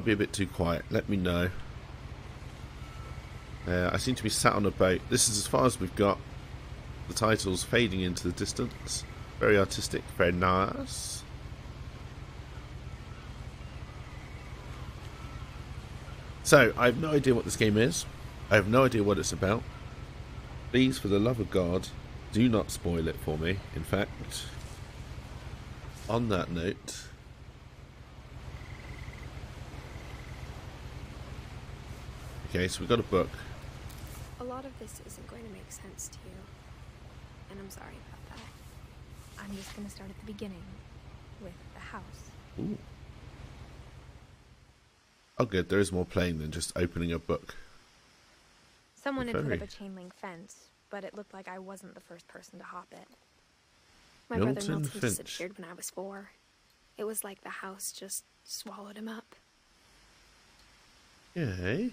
It'll be a bit too quiet. Let me know. I seem to be sat on a boat. This is as far as we've got. The title's fading into the distance. Very artistic, very nice. So, I have no idea what this game is. I have no idea what it's about. Please, for the love of God, do not spoil it for me. In fact, on that note... Okay, so we've got a book. A lot of this isn't going to make sense to you, and I'm sorry about that. I'm just going to start at the beginning, with the house. Ooh. Oh good, there is more playing than just opening a book. Someone had put up a chain link fence, but it looked like I wasn't the first person to hop it. My brother Milton Finch. disappeared when I was 4. It was like the house just swallowed him up. Yay.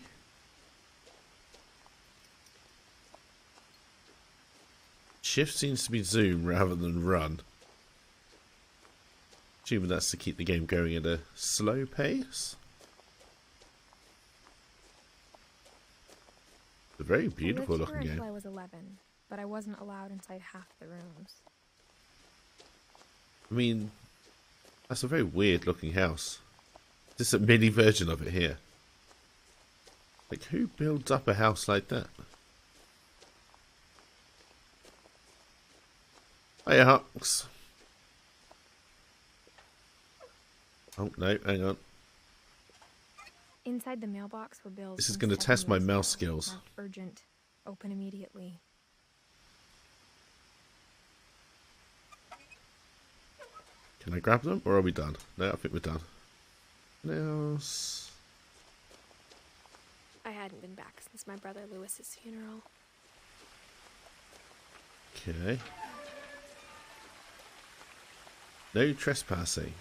Shift seems to be zoom rather than run. Assuming that's to keep the game going at a slow pace. It's a very beautiful looking game. Until I was 11, but I wasn't allowed inside half the rooms. I mean, that's a very weird looking house. Just a mini version of it here. Like, who builds up a house like that? Hiya, Hux. Oh, no, hang on. Inside the mailbox were bills. This is going to test my mouse skills. Marked urgent. Open immediately. Can I grab them, or are we done? No, I think we're done. Nails. I hadn't been back since my brother Lewis's funeral. Okay. No trespassing.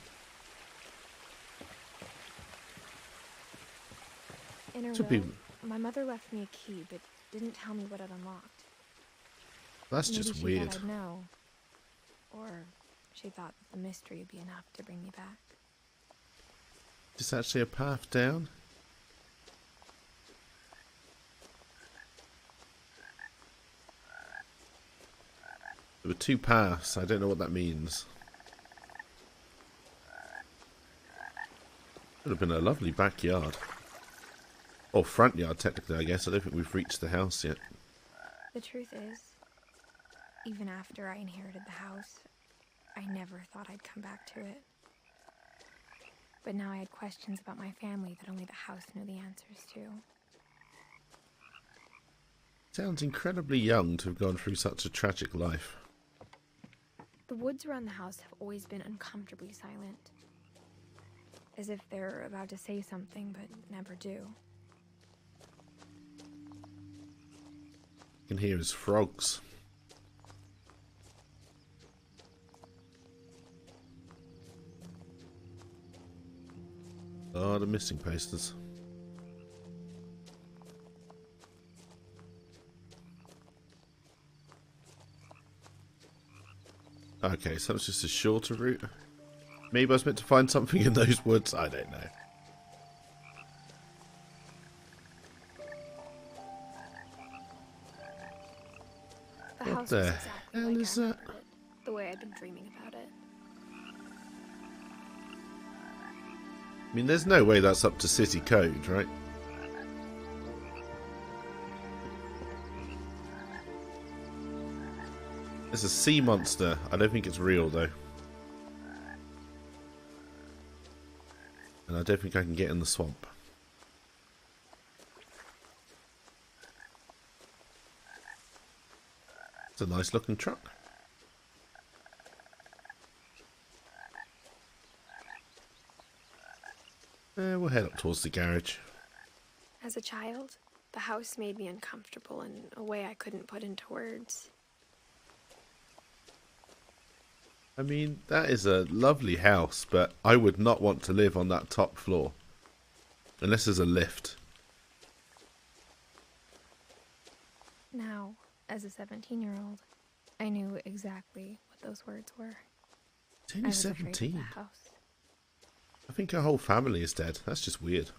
In a row, my mother left me a key, but didn't tell me what it unlocked. That's Maybe just she weird. thought I'd know. Or she thought that the mystery would be enough to bring me back. Is actually a path down? There were 2 paths. I don't know what that means. Would have been a lovely backyard. Or front yard, technically, I guess. I don't think we've reached the house yet. The truth is, even after I inherited the house, I never thought I'd come back to it. But now I had questions about my family that only the house knew the answers to. Sounds incredibly young to have gone through such a tragic life. The woods around the house have always been uncomfortably silent. As if they're about to say something, but never do. You can hear his frogs. Oh, the missing posters. Okay, so it's just a shorter route. Maybe I was meant to find something in those woods. I don't know. The What house the was exactly hell like is I that? remembered it, the way I'd been dreaming about it. I mean, there's no way that's up to city code, right? It's a sea monster. I don't think it's real, though. And I don't think I can get in the swamp. It's a nice looking truck. We'll head up towards the garage. As a child, the house made me uncomfortable in a way I couldn't put into words. I mean, that is a lovely house, but I would not want to live on that top floor. Unless there's a lift. Now, as a 17-year-old, I knew exactly what those words were. It's only I was afraid of 17. the house. I think her whole family is dead. That's just weird.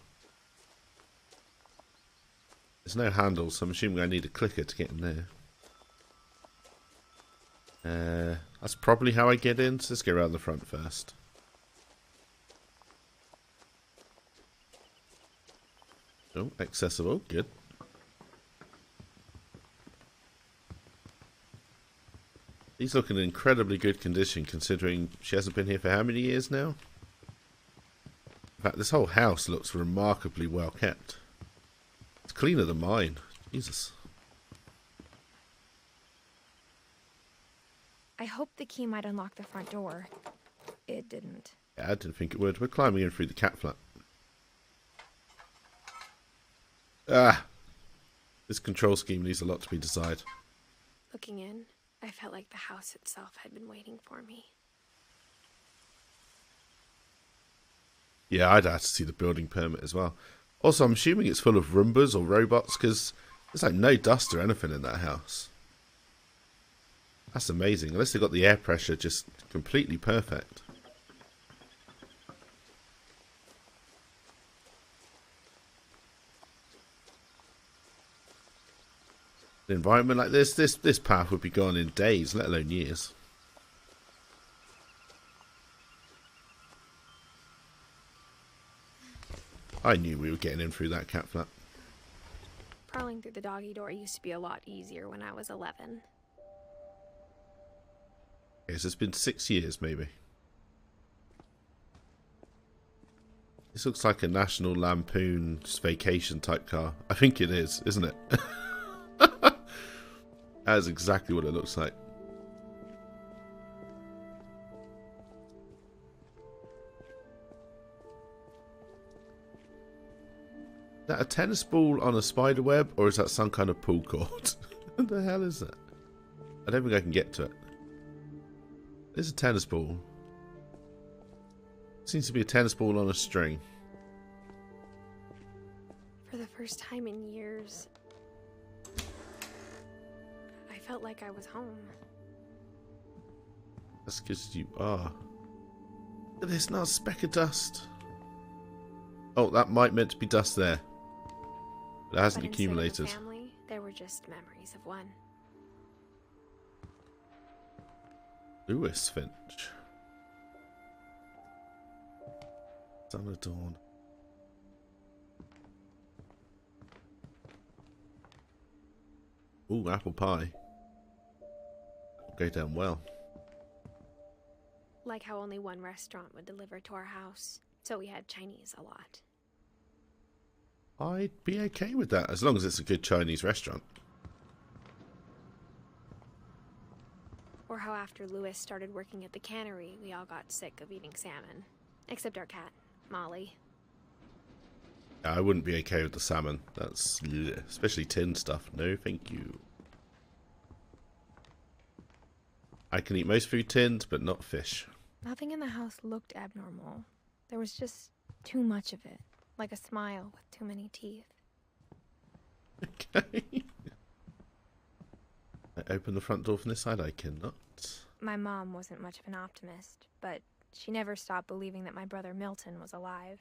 There's no handle, so I'm assuming I need a clicker to get in there. That's probably how I get in, so let's go around the front first. Oh, accessible, good. These look in incredibly good condition considering she hasn't been here for how many years now? In fact, this whole house looks remarkably well kept. It's cleaner than mine. Jesus. I hoped the key might unlock the front door. It didn't. Yeah, I didn't think it would. We're climbing in through the cat flap. Ah! This control scheme leaves a lot to be desired. Looking in, I felt like the house itself had been waiting for me. Yeah, I'd have to see the building permit as well. Also, I'm assuming it's full of Roombas or robots, because there's like no dust or anything in that house. That's amazing. Unless they've got the air pressure just completely perfect. An environment like this path would be gone in days, let alone years. I knew we were getting in through that cat flap. Crawling through the doggy door used to be a lot easier when I was 11. Yes, it's been 6 years, maybe. This looks like a National Lampoon's Vacation type car. I think it is, isn't it? That is exactly what it looks like. Is that a tennis ball on a spider web, or is that some kind of pull cord? What the hell is that? I don't think I can get to it. There's a tennis ball. Seems to be a tennis ball on a string. For the first time in years, I felt like I was home. That's because you are. There's not a speck of dust. Oh, that might meant to be dust there. But it hasn't accumulated. Instead of a family, there were just memories of one. Lewis Finch. Son of Dawn. Ooh, apple pie. Go down well. Like how only one restaurant would deliver to our house, so we had Chinese a lot. I'd be okay with that, as long as it's a good Chinese restaurant. Or how after Lewis started working at the cannery, we all got sick of eating salmon. Except our cat, Molly. I wouldn't be okay with the salmon. That's... bleh. Especially tinned stuff. No, thank you. I can eat most food tinned, but not fish. Nothing in the house looked abnormal. There was just too much of it. Like a smile with too many teeth. Okay. I open the front door from this side? I cannot. My mom wasn't much of an optimist, but she never stopped believing that my brother Milton was alive.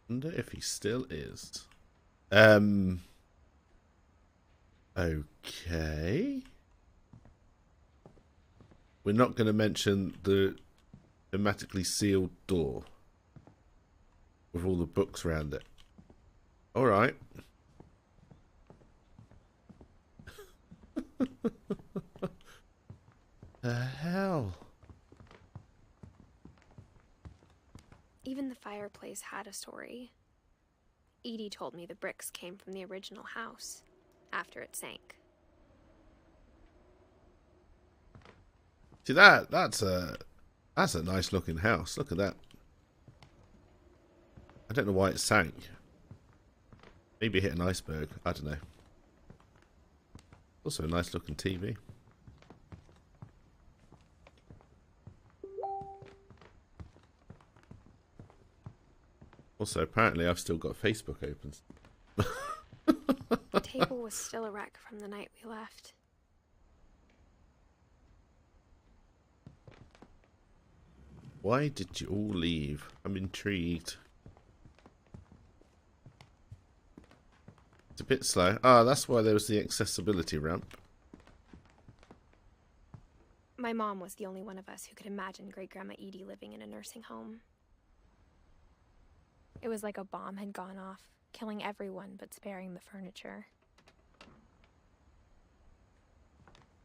Wonder if he still is. Okay. We're not going to mention the hermetically sealed door with all the books around it. All right. The hell? Even the fireplace had a story. Edie told me the bricks came from the original house, after it sank. See that's a nice looking house. Look at that. I don't know why it sank. Maybe it hit an iceberg. I don't know. Also a nice looking TV. Also, apparently I've still got Facebook open. The table was still a wreck from the night we left. Why did you all leave? I'm intrigued. It's a bit slow. Ah, that's why there was the accessibility ramp. My mom was the only one of us who could imagine Great-Grandma Edie living in a nursing home. It was like a bomb had gone off, killing everyone but sparing the furniture.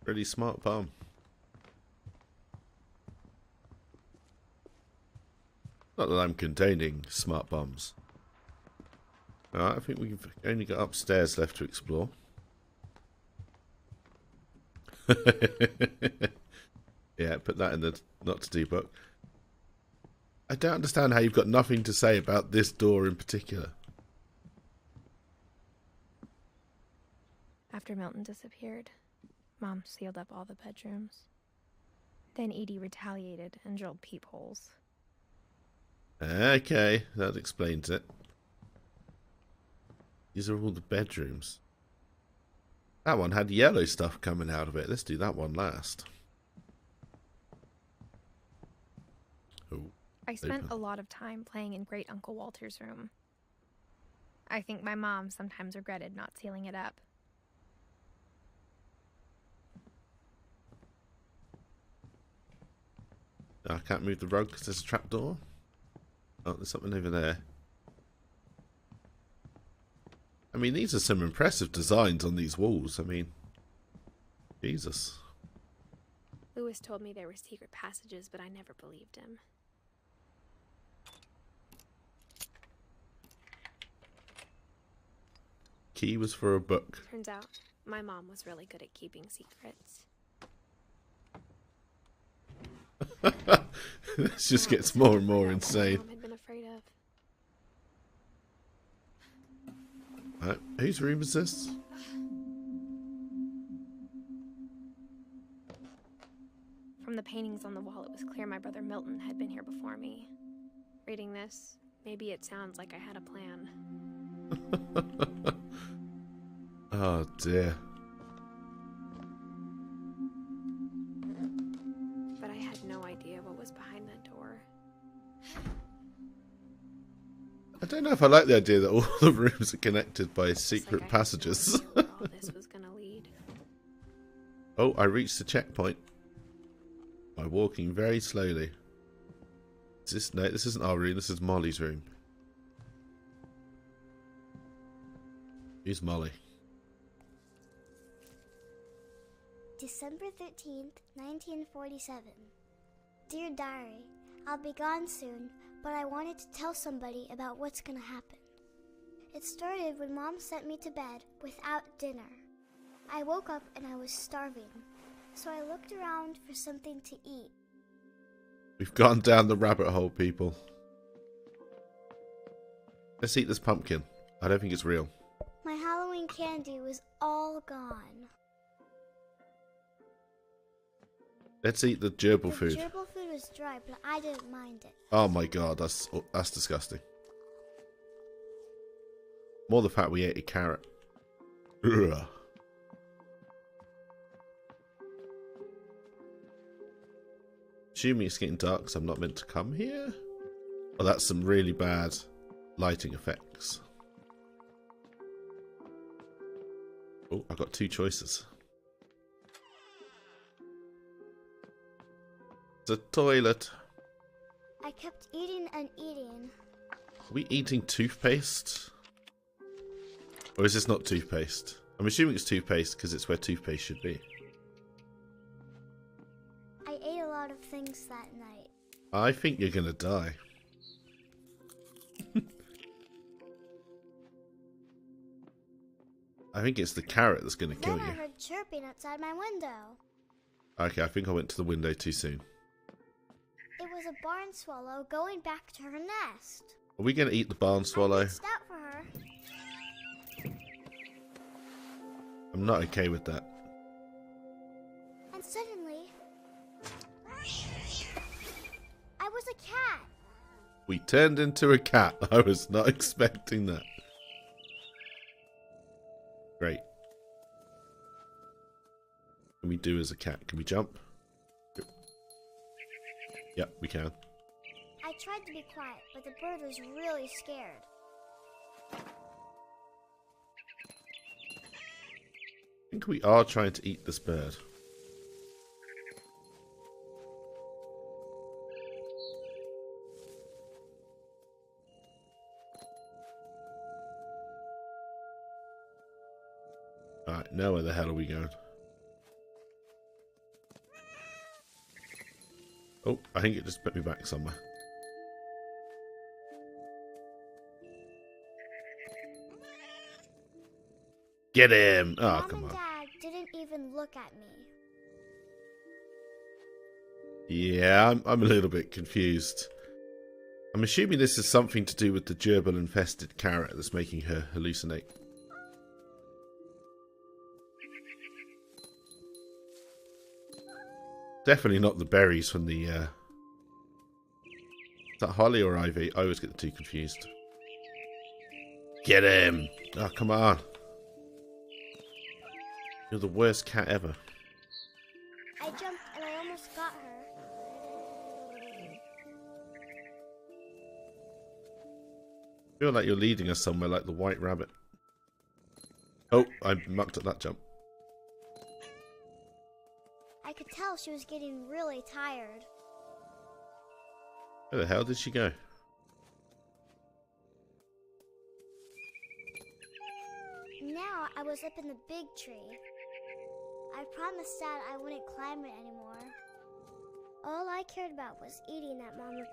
Really smart bomb. Not that I'm condoning smart bombs. Alright, I think we've only got upstairs left to explore. Yeah, put that in the not to do book. I don't understand how you've got nothing to say about this door in particular. After Milton disappeared, Mom sealed up all the bedrooms. Then Edie retaliated and drilled peepholes. Okay, that explains it. These are all the bedrooms. That one had yellow stuff coming out of it. Let's do that one last. Oh, I spent a lot of time playing in Great Uncle Walter's room. I think my mom sometimes regretted not sealing it up. I can't move the rug because there's a trapdoor. Oh, there's something over there. I mean, these are some impressive designs on these walls. I mean, Jesus. Lewis told me there were secret passages, but I never believed him. Key was for a book. Turns out, my mom was really good at keeping secrets. This just gets more and more insane. Mom had been afraid of. Right, whose room is this? From the paintings on the wall, it was clear my brother Milton had been here before me. Reading this, maybe it sounds like I had a plan. Oh dear. But I had no idea what was behind that door. I don't know if I like the idea that all the rooms are connected by secret Like passages. I had no idea where all this was gonna lead. Oh, I reached the checkpoint by walking very slowly. Is this, no, this isn't our room, this is Molly's room. Who's Molly? December 13th, 1947. Dear Diary, I'll be gone soon, but I wanted to tell somebody about what's gonna happen. It started when Mom sent me to bed without dinner. I woke up and I was starving, so I looked around for something to eat. We've gone down the rabbit hole, people. Let's eat this pumpkin. I don't think it's real. My Halloween candy was all gone. Let's eat the gerbil The food. gerbil food was dry, but I didn't mind it. Oh my god, that's disgusting. More the fact we ate a carrot. Ugh. Assuming it's getting dark because I'm not meant to come here. Oh, that's some really bad lighting effects. Oh, I've got two choices. The toilet. I kept eating and eating. Are we eating toothpaste? Or is this not toothpaste? I'm assuming it's toothpaste because it's where toothpaste should be. I ate a lot of things that night. I think you're gonna die. I think it's the carrot that's gonna kill Then I you. heard chirping outside my window. Okay, I think I went to the window too soon. It was a barn swallow going back to her nest. Are we gonna eat the barn I swallow? reached out for her. I'm not okay with that. And suddenly, I was a cat. We turned into a cat. I was not expecting that. Great. What can we do as a cat? Can we jump? Yep, we can. tried to be quiet, but the bird was really scared. I think we are trying to eat this bird. Alright, now where the hell are we going? Oh, I think it just put me back somewhere. Get him! Oh, Mom come and on. Dad didn't even look at me. Yeah, I'm a little bit confused. I'm assuming this is something to do with the gerbil-infested carrot that's making her hallucinate. Definitely not the berries from the... Is that holly or ivy? I always get the two confused. Get him! Oh, come on. You're the worst cat ever. I jumped and I almost got her. I feel like you're leading us somewhere like the white rabbit. Oh, I mucked at that jump. I could tell she was getting really tired. Where the hell did she go? Now I was up in the big tree. I promised Dad I wouldn't climb it anymore. All I cared about was eating that mama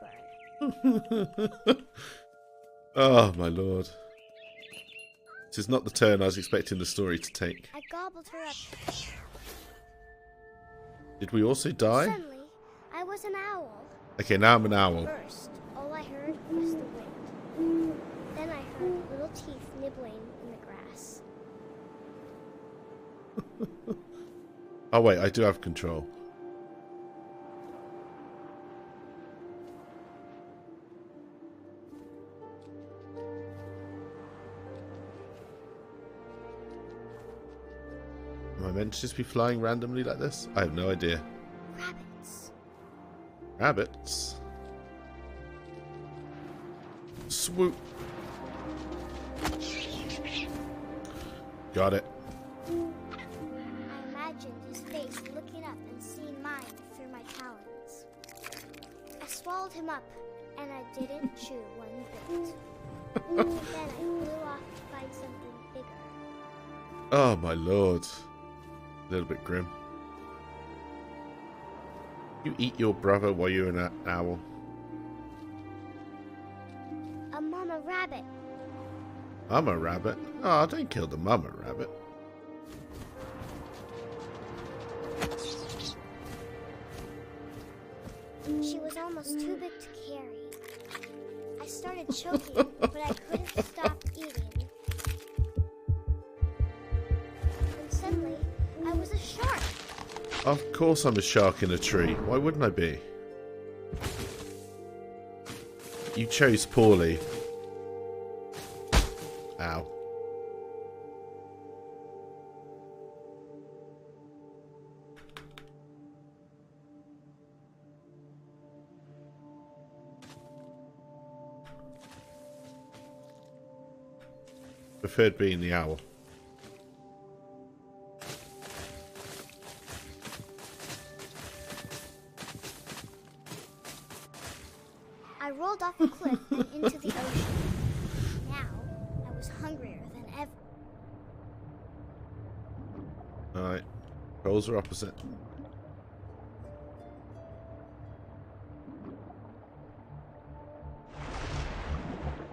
bird. Oh, my lord. This is not the turn I was expecting the story to take. I gobbled her up. Did we also die? Suddenly, I was an owl. Okay, now I'm an owl. First, all I heard was the wind. Then I heard little teeth nibbling in the grass. Oh, wait, I do have control. Am I meant to just be flying randomly like this? I have no idea. Rabbits. Rabbits? Swoop. Got it. I imagined his face looking up and seeing mine through my talons. I swallowed him up, and I didn't chew one bit. Then I flew off to find something bigger. Oh, my lord. A little bit grim. You eat your brother while you're an owl. A mama rabbit. Mama rabbit? Oh, don't kill the mama rabbit. She was almost too big to carry. I started choking, but I couldn't stop eating. And suddenly, I was a shark. Of course I'm a shark in a tree. Why wouldn't I be? You chose poorly. Ow. Preferred being the owl. I rolled off a cliff and into the ocean. Now, I was hungrier than ever. Alright. Poles are opposite.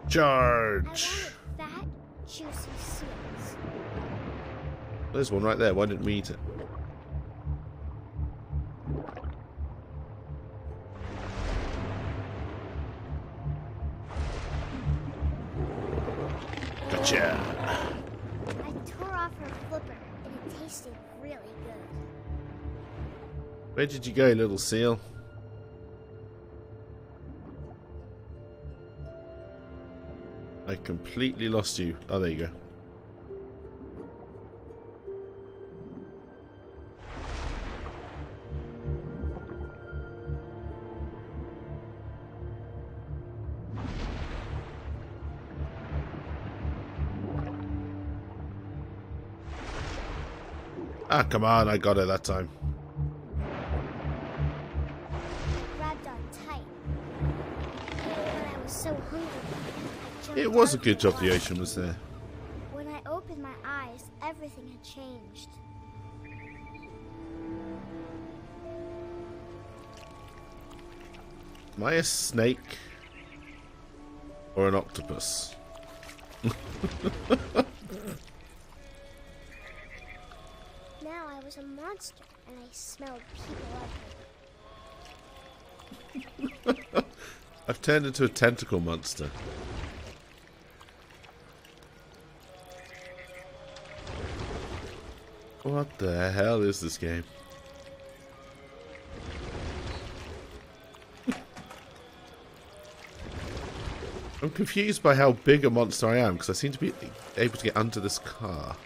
I Charge! wanted fat, juicy seals. There's one right there. Why didn't we eat it? Gotcha! I tore off her flipper, and it tasted really good. Where did you go, little seal? I completely lost you. Oh, there you go. Ah, come on, I got it that time. I grabbed on tight. But I was so hungry. I jumped It was a out good into job the water. ocean was there. When I opened my eyes, everything had changed. Am I a snake? Or an octopus? Now I was a monster, and I smelled people everywhere. I've turned into a tentacle monster. What the hell is this game? I'm confused by how big a monster I am, because I seem to be able to get under this car.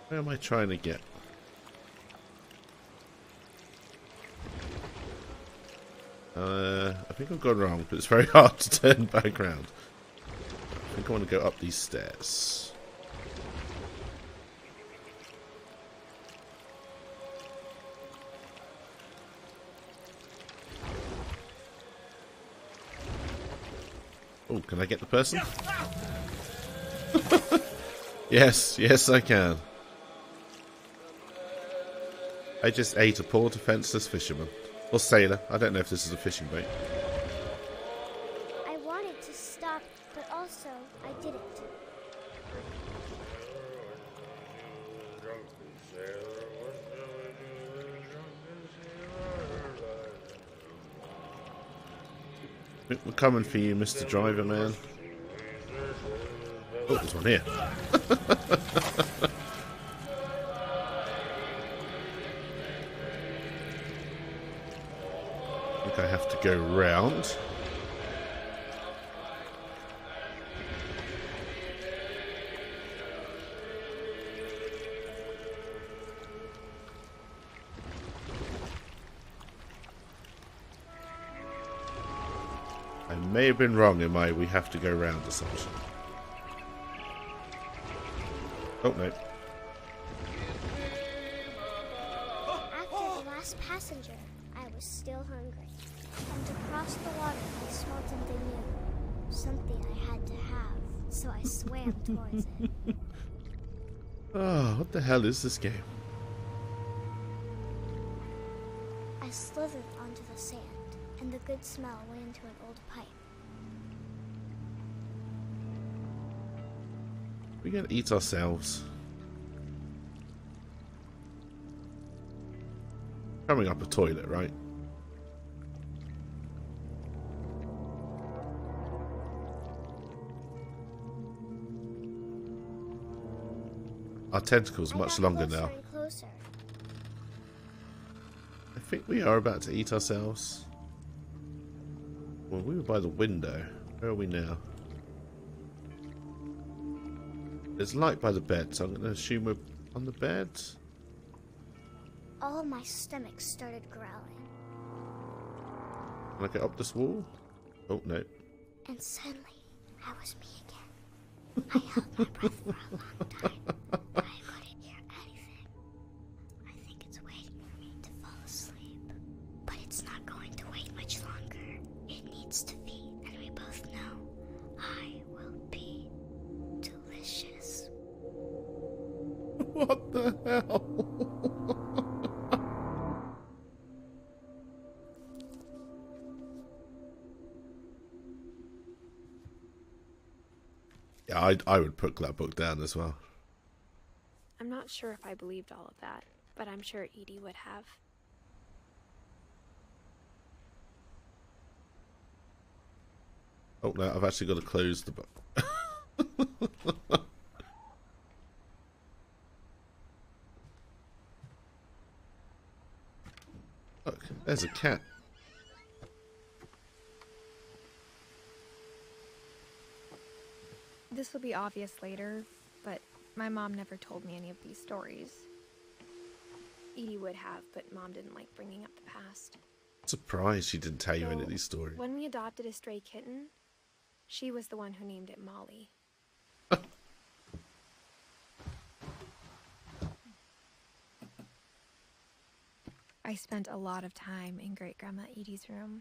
Where am I trying to get? I think I've gone wrong, but it's very hard to turn back around. I think I want to go up these stairs. Oh, can I get the person? Yes, yes I can. I just ate a poor defenseless fisherman. Or sailor. I don't know if this is a fishing boat. I wanted to stop, but also I didn't. We're coming for you, Mr. Driver Man. Oh, there's one here. I think I have to go round. I may have been wrong in my we have to go round assumption. Oh no. After the last passenger, I was still hungry. And across the water, I smelled something new. Something I had to have, so I swam towards it. Oh, what the hell is this game? I slithered onto the sand, and the good smell went into an old pipe. We're gonna eat ourselves. Coming up a toilet, right? Our tentacle's much longer now. And closer. I think we are about to eat ourselves. Well, we were by the window. Where are we now? There's light by the bed, so I'm going to assume we're on the bed. All of my stomach started growling. Can I get up this wall? Oh, no. And suddenly, I was me again. I held my breath for a long time, but I couldn't hear anything. I think it's waiting for me to fall asleep. But it's not going to wait much longer. It needs to feed, and we both know I will be delicious. What the hell? Yeah, I would put that book down as well. I'm not sure if I believed all of that, but I'm sure Edie would have. Oh no, I've actually got to close the book. Look, there's a cat. This will be obvious later, but my mom never told me any of these stories. Edie would have, but Mom didn't like bringing up the past. Surprised she didn't tell you any of So, these stories. when we adopted a stray kitten, she was the one who named it Molly. I spent a lot of time in Great Grandma Edie's room.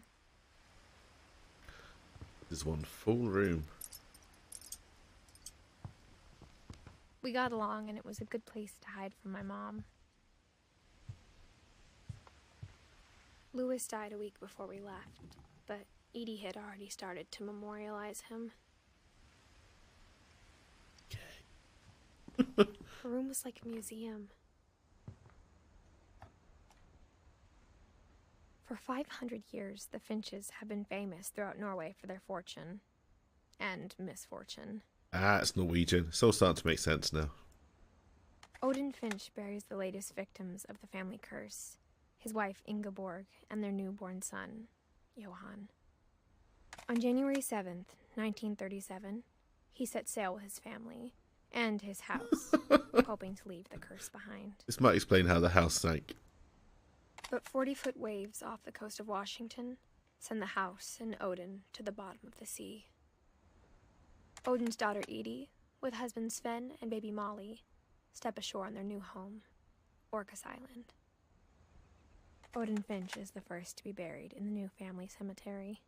There's one full room. We got along, and it was a good place to hide from my mom. Louis died a week before we left, but Edie had already started to memorialize him. Okay. Her room was like a museum. For 500 years, the Finches have been famous throughout Norway for their fortune and misfortune. Ah, it's Norwegian. It's all starting to make sense now. Odin Finch buries the latest victims of the family curse, his wife Ingeborg and their newborn son, Johan. On January 7th, 1937, he set sail with his family and his house, hoping to leave the curse behind. This might explain how the house sank. But 40-foot waves off the coast of Washington send the house and Odin to the bottom of the sea. Odin's daughter Edie, with husband Sven and baby Molly, step ashore on their new home, Orcas Island. Odin Finch is the first to be buried in the new family cemetery.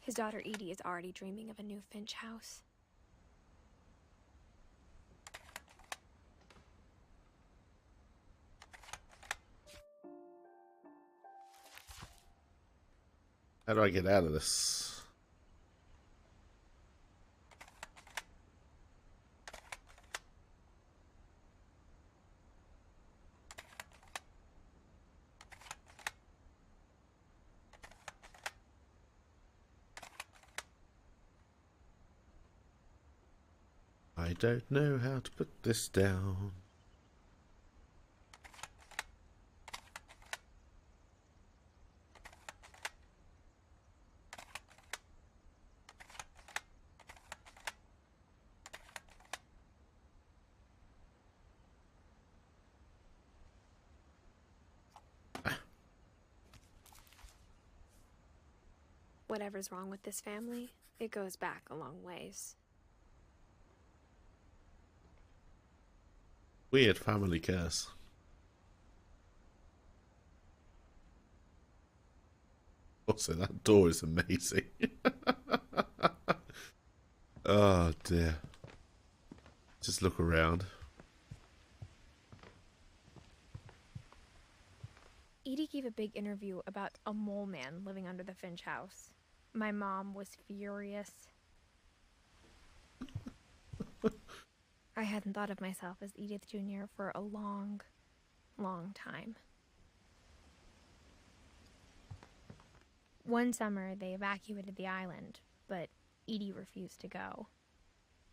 His daughter Edie is already dreaming of a new Finch house. How do I get out of this? I don't know how to put this down. Whatever's wrong with this family, it goes back a long ways. Weird family curse. Also, that door is amazing. Oh dear. Just look around. Edie gave a big interview about a mole man living under the Finch house. My mom was furious. I hadn't thought of myself as Edith Jr. for a long, long time. One summer, they evacuated the island, but Edie refused to go.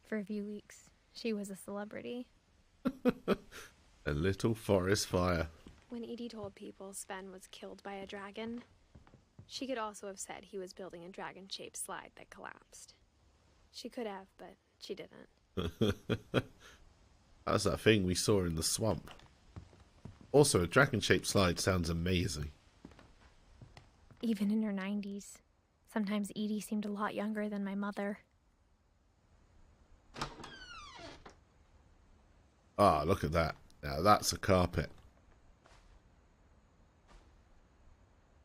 For a few weeks, she was a celebrity. A little forest fire. When Edie told people Sven was killed by a dragon, she could also have said he was building a dragon-shaped slide that collapsed. She could have, but she didn't. That's that thing we saw in the swamp. Also, a dragon-shaped slide sounds amazing. Even in her 90s, sometimes Edie seemed a lot younger than my mother. Ah, look at that. Now that's a carpet.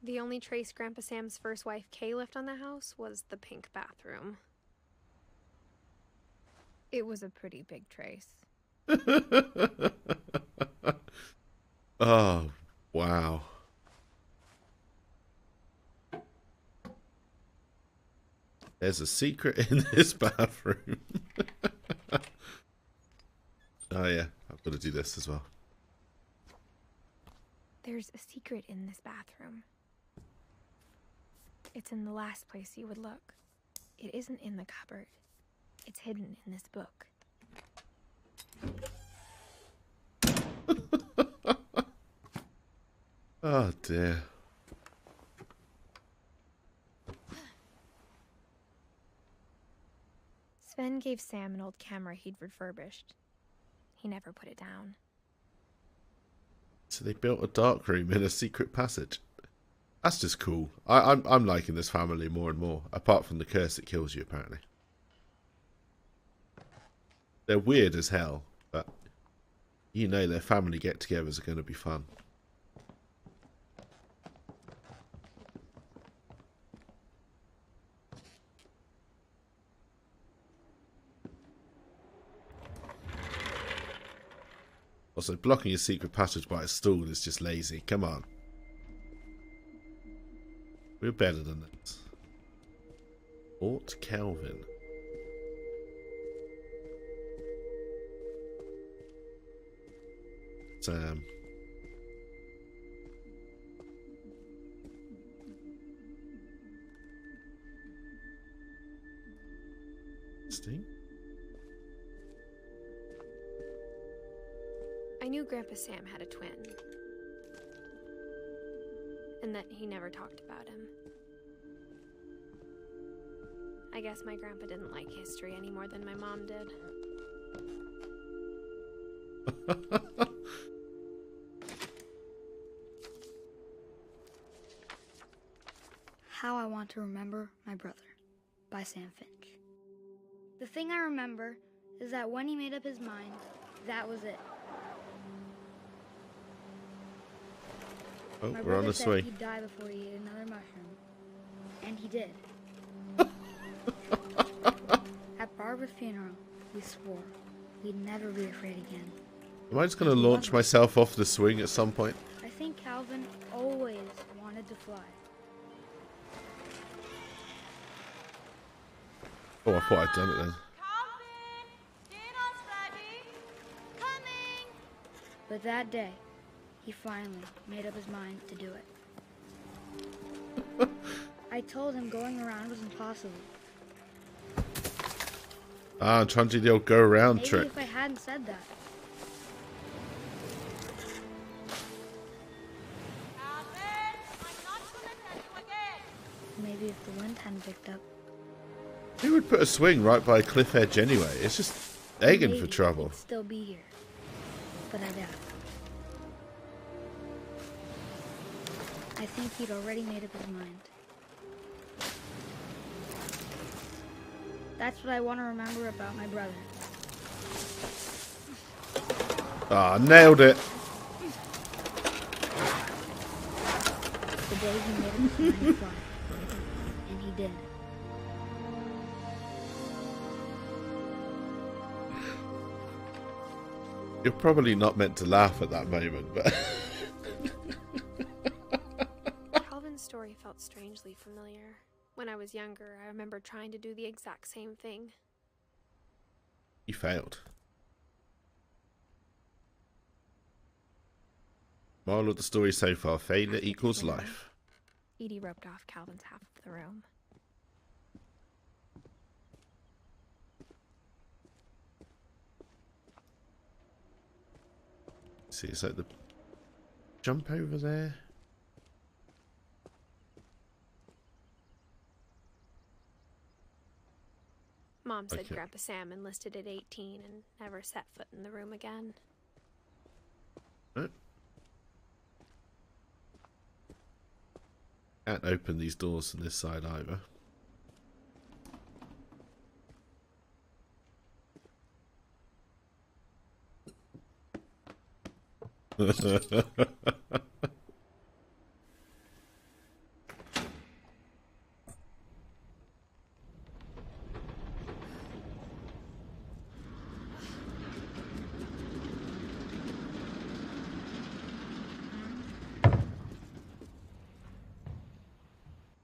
The only trace Grandpa Sam's first wife, Kay, left on the house was the pink bathroom. It was a pretty big trace. Oh, wow. There's a secret in this bathroom. Oh yeah, I've got to do this as well. There's a secret in this bathroom. It's in the last place you would look. It isn't in the cupboard. It's hidden in this book. Oh dear. Sven gave Sam an old camera he'd refurbished. He never put it down. So they built a dark room in a secret passage. That's just cool. I'm liking this family more and more. Apart from the curse that kills you, apparently. They're weird as hell, but you know their family get-togethers are going to be fun. Also, blocking your secret passage by a stool is just lazy. Come on. We're better than this. Fort Calvin. Sam. Steve? I knew Grandpa Sam had a twin. And that he never talked about him. I guess my grandpa didn't like history any more than my mom did. How I Want to Remember My Brother by Sam Finch. The thing I remember is that when he made up his mind, that was it. Oh, My we're on brother the said swing. he'd die before he ate another mushroom. And he did. At Barbara's funeral, we swore we'd never be afraid again. Am I just going to launch myself off the swing at some point? I think Calvin always wanted to fly. Oh, I thought I'd done it then. Calvin, dinner's ready. Coming. But that day, he finally made up his mind to do it. I told him going around was impossible. Ah, I'm trying to do the old go-around Maybe trick. if I hadn't said that. Calvin, I'm not gonna tell you again. Maybe if the wind hadn't picked up. Who would put a swing right by a cliff edge anyway? It's just begging Maybe for trouble. he'd still be here. But I doubt it. I think he'd already made up his mind. That's what I want to remember about my brother. Ah, nailed it. The day he made up his mind to fly. And he did. You're probably not meant to laugh at that moment, but... Calvin's story felt strangely familiar. When I was younger, I remember trying to do the exact same thing. You failed. Moral of the story so far, failure equals life. Edie roped off Calvin's half of the room. See, it's like the jump over there. Mom said Okay. Grandpa Sam enlisted at 18 and never set foot in the room again. Oh. Can't open these doors from this side either.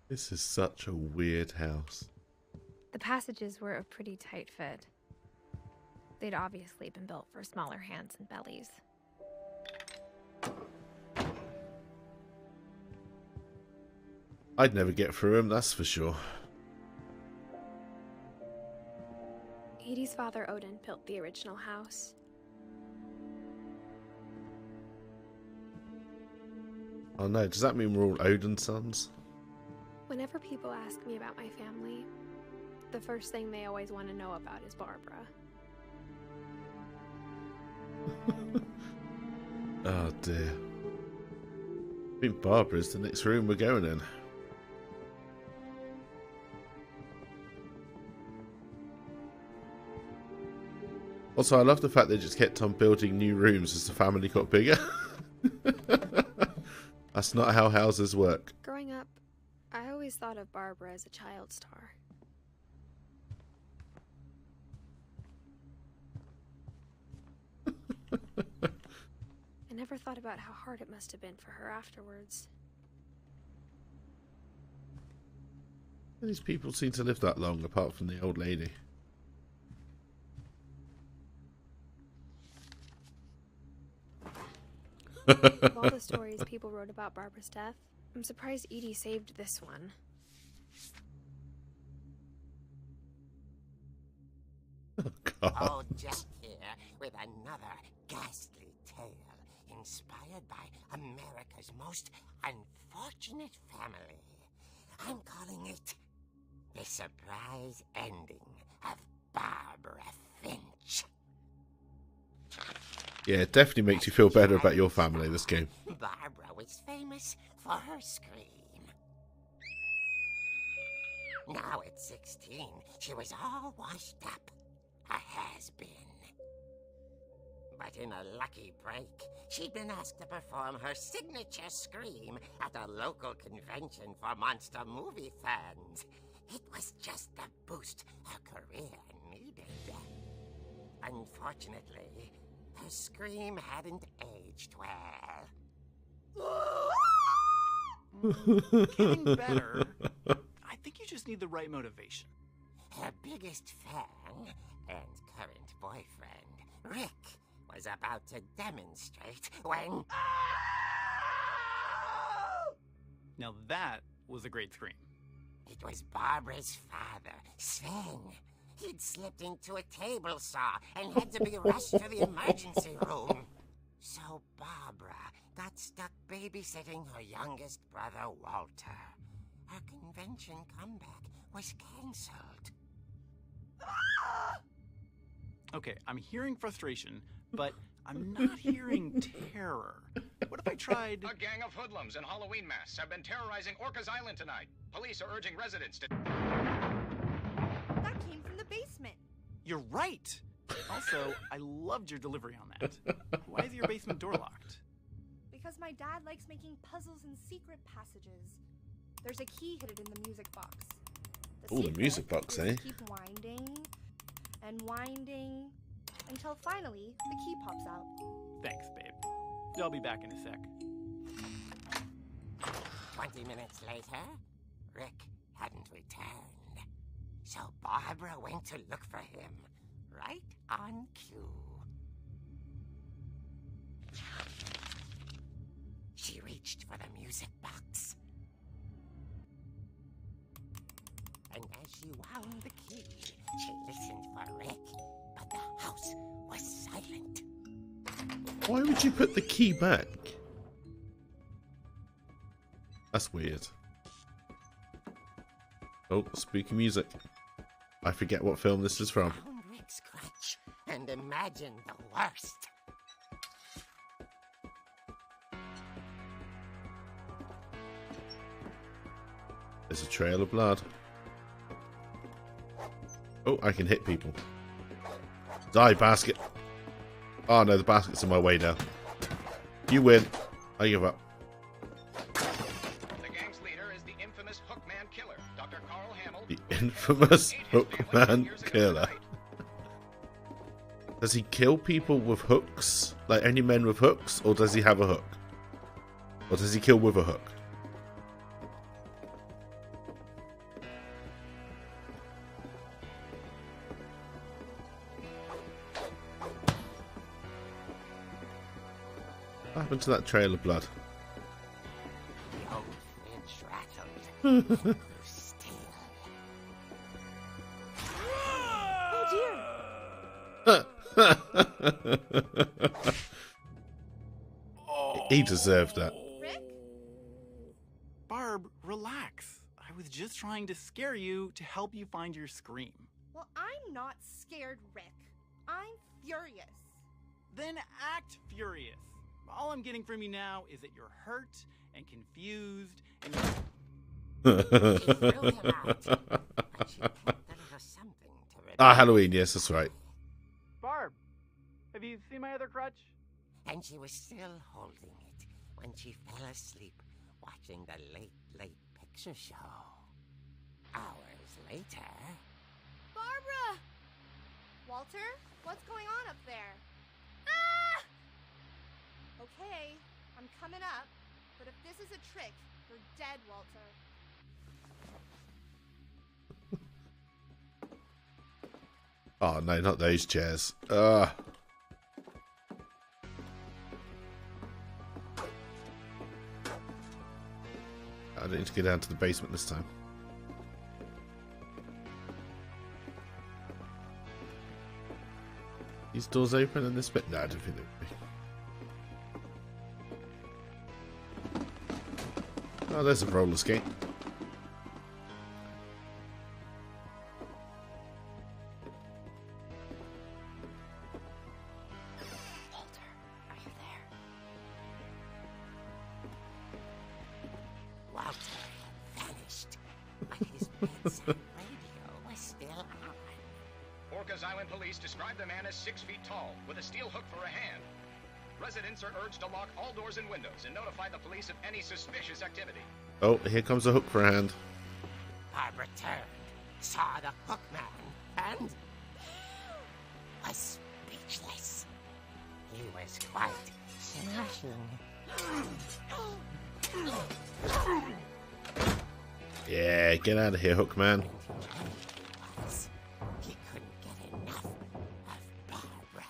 This is such a weird house. The passages were a pretty tight fit. They'd obviously been built for smaller hands and bellies. I'd never get through them, that's for sure. Edie's father Odin built the original house. Oh no, does that mean we're all Odin's sons? Whenever people ask me about my family, the first thing they always want to know about is Barbara. Oh dear. think Barbara's the next room we're going in. Also, I love the fact they just kept on building new rooms as the family got bigger. That's not how houses work. Growing up, I always thought of Barbara as a child star. I never thought about how hard it must have been for her afterwards. These people seem to live that long, apart from the old lady. Of all the stories people wrote about Barbara's death, I'm surprised Edie saved this one. Oh, God. Oh, Jack here with another ghastly tale inspired by America's most unfortunate family. I'm calling it The Surprise Ending of Barbara Finch. Yeah, it definitely makes you feel better about your family, this game. Barbara was famous for her scream. Now at 16, she was all washed up. A has-been. But in a lucky break, she'd been asked to perform her signature scream at a local convention for monster movie fans. It was just the boost her career needed. Unfortunately, her scream hadn't aged well. Getting better. I think you just need the right motivation. Her biggest fan and current boyfriend, Rick, was about to demonstrate when... Now that was a great scream. It was Barbara's father, Sven. He'd slipped into a table saw and had to be rushed to the emergency room. So Barbara got stuck babysitting her youngest brother, Walter. Her convention comeback was cancelled. Okay, I'm hearing frustration, but I'm not hearing terror. What if I tried... A gang of hoodlums in Halloween masks have been terrorizing Orcas Island tonight. Police are urging residents to... That came from the basement. You're right! Also, I loved your delivery on that. Why is your basement door locked? Because my dad likes making puzzles and secret passages. There's a key hidden in the music box. Oh, the music box, is eh? Keep winding and winding until finally the key pops out. Thanks, babe. I'll be back in a sec. 20 minutes later, Rick hadn't returned. So Barbara went to look for him, right on cue. She reached for the music box. And as she wound the key, she listened for Rick, but the house was silent. Why would you put the key back? That's weird. Oh, spooky music. I forget what film this is from. Found Rick's crutch and imagined the worst. There's a trail of blood. Oh, I can hit people. Die, basket. Oh no, the basket's in my way now. You win. I give up. The gang's leader is the infamous Hookman killer, Dr. Carl Hamill. The infamous Hookman killer. Does he kill people with hooks? Like any men with hooks? Or does he have a hook? Or does he kill with a hook? What happened to that trail of blood? The old Finch rattled. Grew still. Oh dear! He deserved that. Rick? Barb, relax. I was just trying to scare you to help you find your scream. Well, I'm not scared, Rick. I'm furious. Then act furious. All I'm getting from you now is that you're hurt and confused and She threw him out, but she kept a little something to remember. Ah, Halloween, yes, that's right. Barb, have you seen my other crutch? And she was still holding it when she fell asleep watching the late picture show. Hours later... Barbara! Walter, what's going on up there? Ah! Okay, I'm coming up, but if this is a trick, you're dead, Walter. Oh, no, not those chairs. Ugh. I need to get down to the basement this time. These doors open in this bit? No, I don't think they would be. Oh, there's a roller skate. Walter, are you there? Walter had vanished, but his bedside radio was still on. Orcas Island police describe the man as 6 feet tall, with a steel hook for a hand. Residents are urged to lock all doors and windows and notify the police of any suspicious activity. Oh, here comes a hook for a hand. Barbara turned, saw the hook man, and was speechless. He was quite smashing. Yeah, get out of here, hook man. He couldn't get enough of Barbara.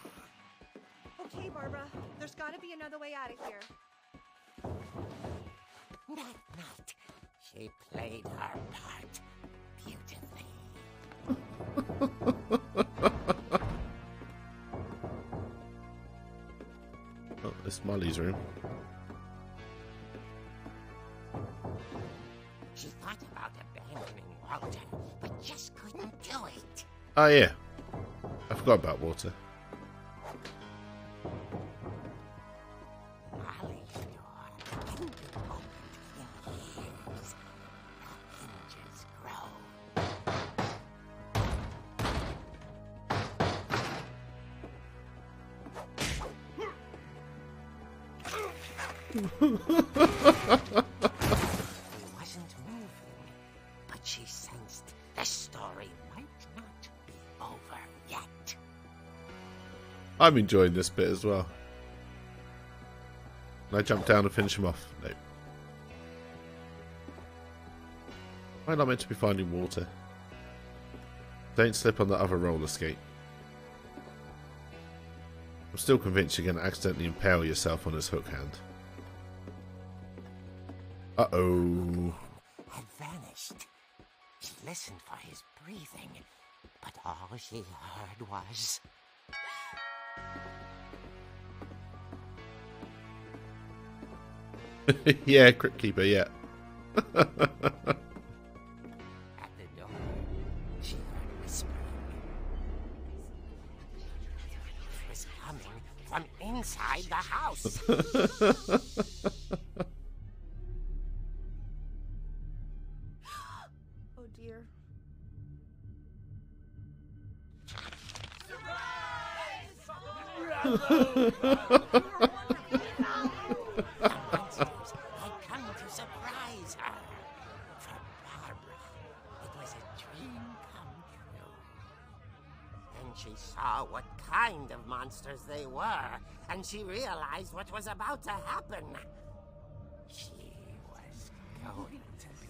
Okay, Barbara, there's gotta be another way out of here. That night, she played her part beautifully. Oh, it's Molly's room. She thought about abandoning Walter, but just couldn't do it. Oh, yeah. I forgot about water. Molly's door hadn't been opened in years. The hinges grow. He wasn't moving, but she sensed the story might not be over yet. I'm enjoying this bit as well. Can I jump down and finish him off? No. Am I not meant to be finding water? Don't slip on the other roller skate. I'm still convinced you're going to accidentally impale yourself on his hook hand. Uh-oh. Had vanished. She listened for his breathing, but all she heard was... Yeah, Crypt Keeper, yeah. At the door, she heard whispering. It was coming from inside the house. Oh dear. The monsters had come to surprise her. For Barbara, it was a dream come true. Then she saw what kind of monsters they were, and she realized what was about to happen. She was going to be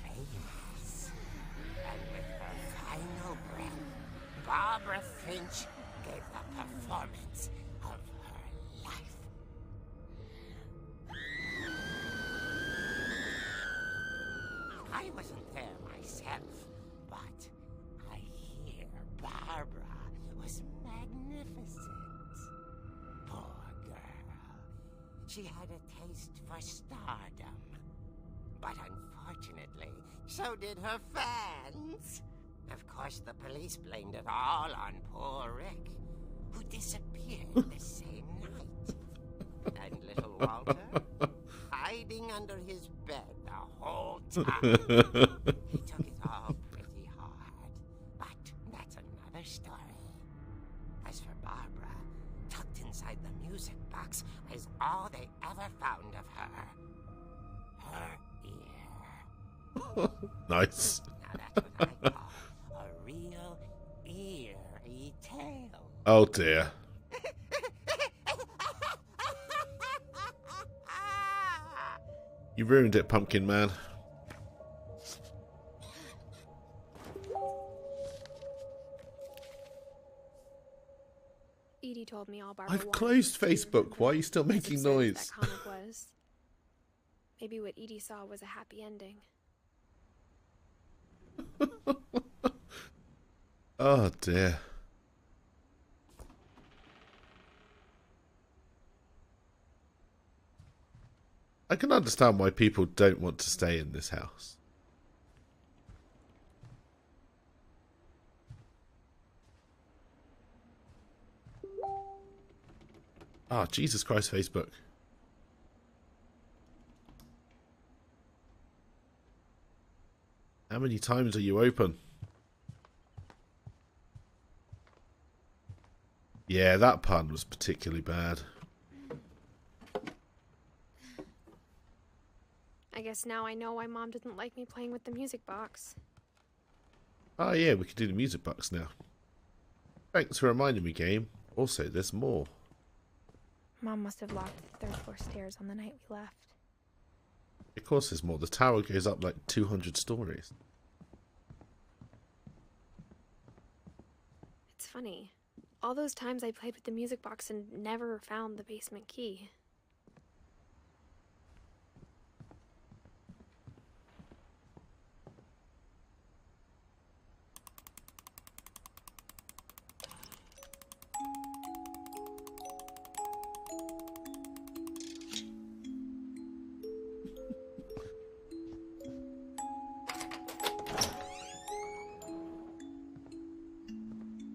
famous. And with her final breath, Barbara Finch gave the performance of her life. I wasn't there myself, but I hear Barbara was magnificent. Poor girl. She had a taste for stardom. But unfortunately, so did her fans. Of course, the police blamed it all on poor Rick, who disappeared the same night. And Walter? Hiding under his bed the whole time. He took it all pretty hard. But that's another story. As for Barbara, tucked inside the music box was all they ever found of her. Her ear. Nice. Now that's what I call a real eerie tale. Oh dear. You ruined it, Pumpkin Man. Edie told me all Barbara I've wanted closed was to Facebook. remember Why are you still how making absurd noise? That comic was. Maybe what Edie saw was a happy ending. Oh dear. I can understand why people don't want to stay in this house. Ah, Jesus Christ, Facebook. How many times are you open? Yeah, that pun was particularly bad. I guess now I know why Mom didn't like me playing with the music box. Oh yeah, we can do the music box now. Thanks for reminding me, game. Also, there's more. Mom must have locked the third floor stairs on the night we left. Of course there's more. The tower goes up like 200 stories. It's funny. All those times I played with the music box and never found the basement key.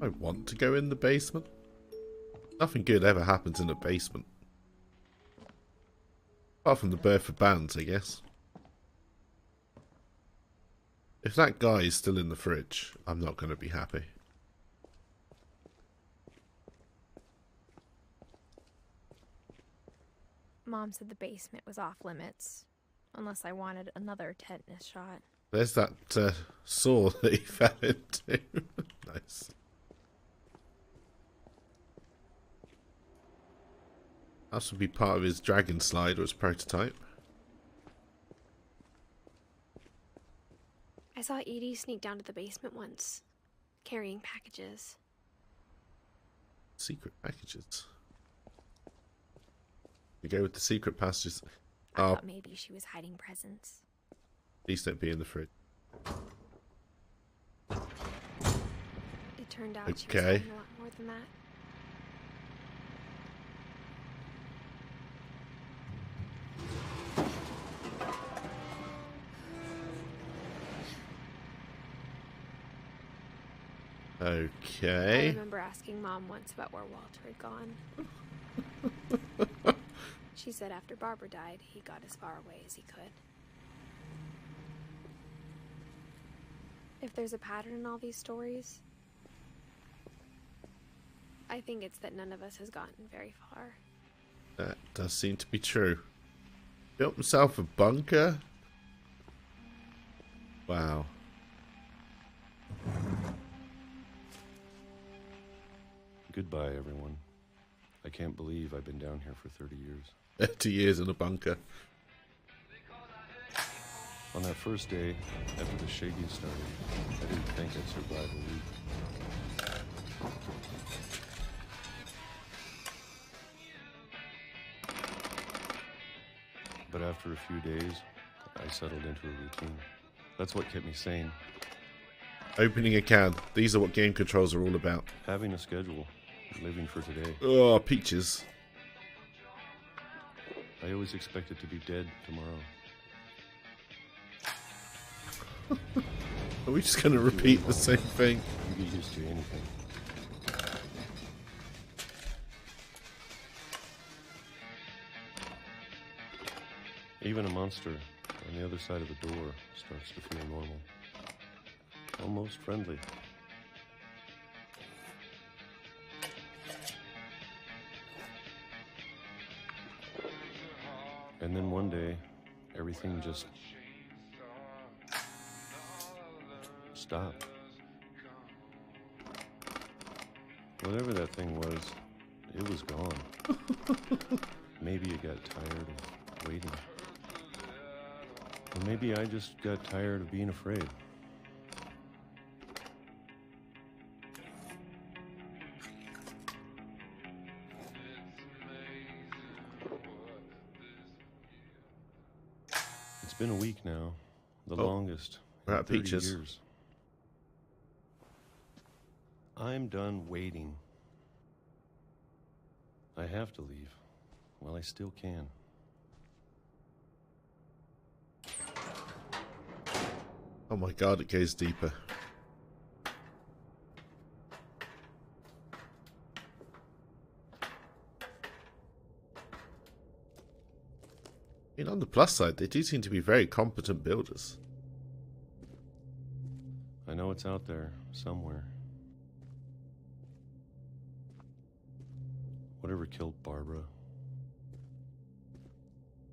I want to go in the basement. Nothing good ever happens in a basement. Apart from the birth of bands, I guess. If that guy is still in the fridge, I'm not going to be happy. Mom said the basement was off limits, unless I wanted another tetanus shot. There's that saw that he fell into. Nice. That would be part of his dragon slide or his prototype. I saw Edie sneak down to the basement once, carrying packages. Secret packages. You go with the secret passages. I thought maybe she was hiding presents. Please don't be in the fridge. It turned out she was Okay. hiding a lot more than that. I Okay. remember asking Mom once about where Walter had gone. She said after Barbara died, he got as far away as he could. If there's a pattern in all these stories, I think it's that none of us has gotten very far. That does seem to be true. Built himself a bunker? Wow. Goodbye, everyone. I can't believe I've been down here for 30 years. 30 years in a bunker. On that first day, after the shaking started, I didn't think I'd survive a week. But after a few days, I settled into a routine. That's what kept me sane. Opening a can. These are what game controls are all about. Having a schedule, living for today. Oh, peaches. I always expected to be dead tomorrow. Are we just going to repeat the same thing? You get used to anything. Even a monster on the other side of the door starts to feel normal. Almost friendly. And then one day, everything just stopped. Whatever that thing was, it was gone. Maybe it got tired of waiting. Or maybe I just got tired of being afraid. It's been a week now, the longest in 30 peaches. years. I'm done waiting. I have to leave while I still can. Oh my god, it goes deeper. I mean, on the plus side, they do seem to be very competent builders. I know it's out there somewhere. Whatever killed Barbara,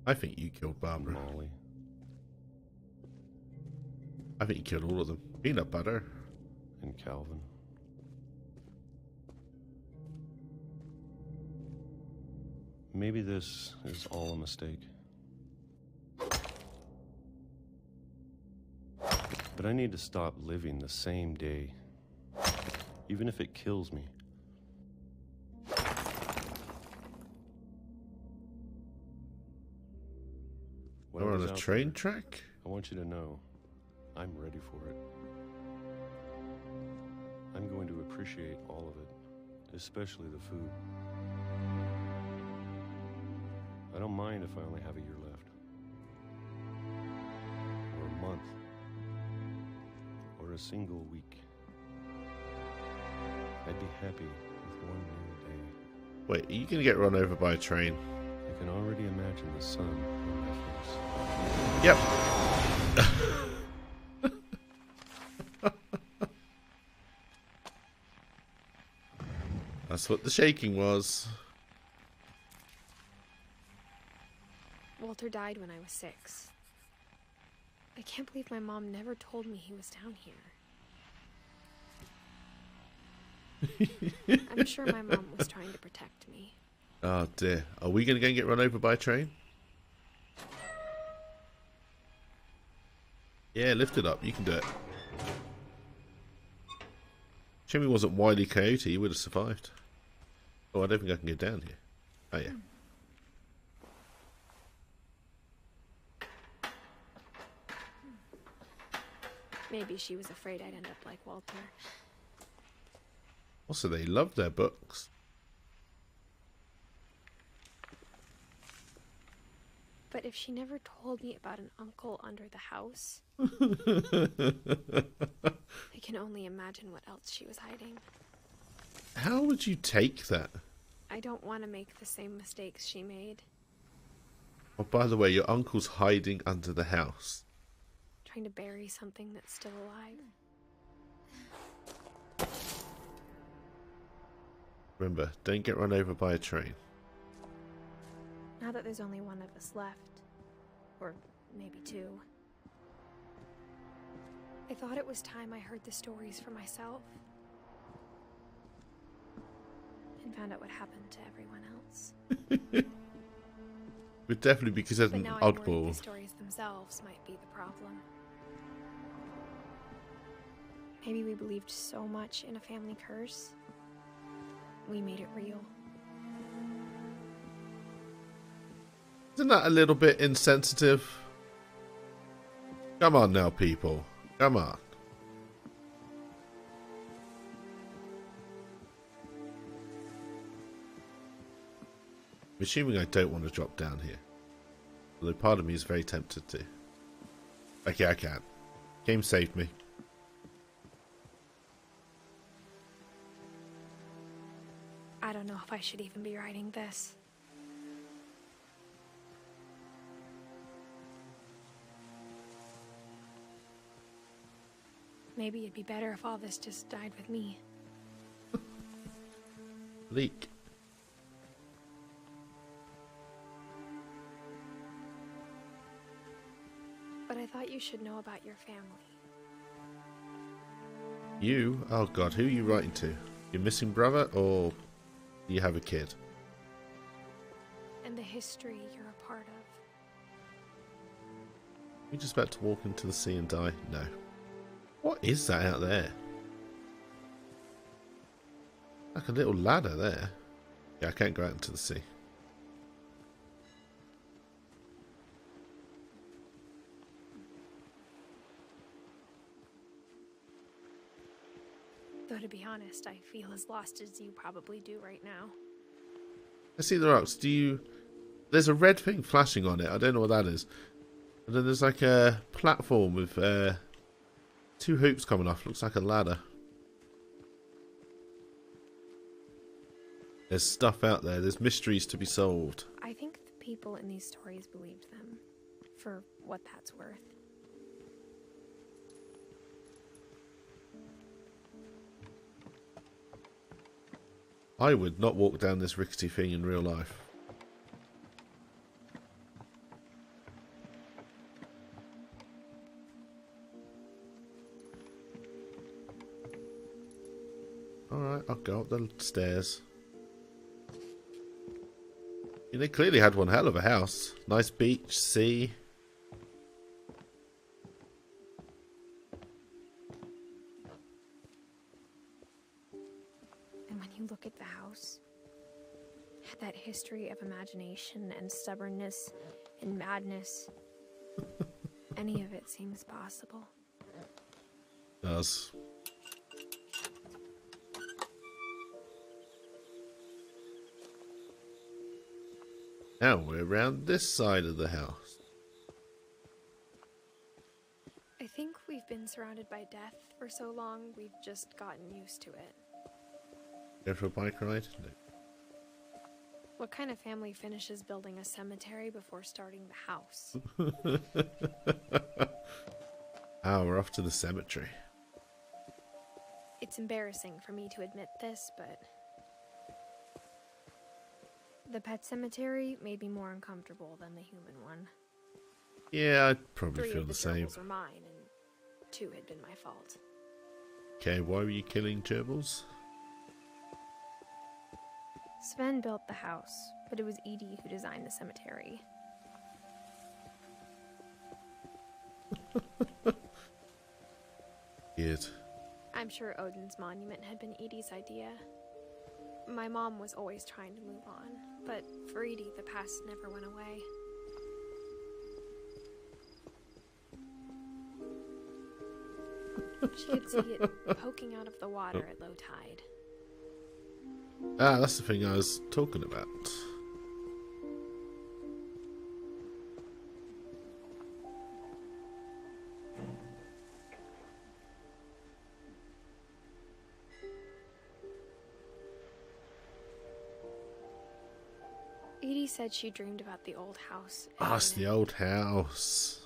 I think you killed Barbara. Molly, I think you killed all of them. Peanut butter. and Calvin. Maybe this is all a mistake. But I need to stop living the same day, even if it kills me. Or on Whatever's a out train there, track? I want you to know I'm ready for it. I'm going to appreciate all of it, especially the food. I don't mind if I only have a year left, or a month, or a single week. I'd be happy with one new day. Wait, are you going to get run over by a train? I can already imagine the sun on my face. Yep. That's what the shaking was. Walter died when I was 6. I can't believe my mom never told me he was down here. I'm sure my mom was trying to protect me. Oh dear. Are we going to go and get run over by a train? Yeah, lift it up. You can do it. Shame he wasn't Wile E. Coyote. He would have survived. Oh, I don't think I can get down here. Oh, yeah. Maybe she was afraid I'd end up like Walter. Also, they love their books. But if she never told me about an uncle under the house, I can only imagine what else she was hiding. How would you take that? I don't want to make the same mistakes she made. Oh, by the way, your uncle's hiding under the house. Trying to bury something that's still alive. Remember, don't get run over by a train. Now that there's only one of us left, or maybe 2, I thought it was time I heard the stories for myself and found out what happened to everyone else. Would definitely be considered But an now I'm worried oddball. the stories themselves might be the problem. Maybe we believed so much in a family curse, we made it real. Isn't that a little bit insensitive? Come on now, people. Come on. I'm assuming I don't want to drop down here. Although part of me is very tempted to. Okay, I can't. Game saved me. I don't know if I should even be writing this. Maybe it'd be better if all this just died with me. Leak. But I thought you should know about your family. You? Oh god, who are you writing to? Your missing brother, or do you have a kid? And the history you're a part of. You just about to walk into the sea and die? No. What is that out there? Like a little ladder there. Yeah, I can't go out into the sea. Though to be honest, I feel as lost as you probably do right now. I see the rocks. There's a red thing flashing on it. I don't know what that is. And then there's like a platform with 2 hoops coming off. Looks like a ladder. There's stuff out there. There's mysteries to be solved. I think the people in these stories believed them, for what that's worth. I would not walk down this rickety thing in real life. Alright, I'll go up the stairs. Yeah, they clearly had one hell of a house. Nice beach, sea. And when you look at the house, that history of imagination and stubbornness and madness, any of it seems possible. Does. Now we're around this side of the house. I think we've been surrounded by death for so long, we've just gotten used to it. Go for a bike ride? No. What kind of family finishes building a cemetery before starting the house? Ah, we're off to the cemetery. It's embarrassing for me to admit this, but the pet cemetery made me more uncomfortable than the human one. Yeah, I'd probably 3 feel of the the same. gerbils were mine, and 2 had been my fault. Okay, why were you killing gerbils? Sven built the house, but it was Edie who designed the cemetery. Weird. I'm sure Odin's monument had been Edie's idea. My mom was always trying to move on, but for Edie, the past never went away. She could see it poking out of the water at low tide. Ah, that's the thing I was talking about. Edie said she dreamed about the old house. Ah, it's the old house.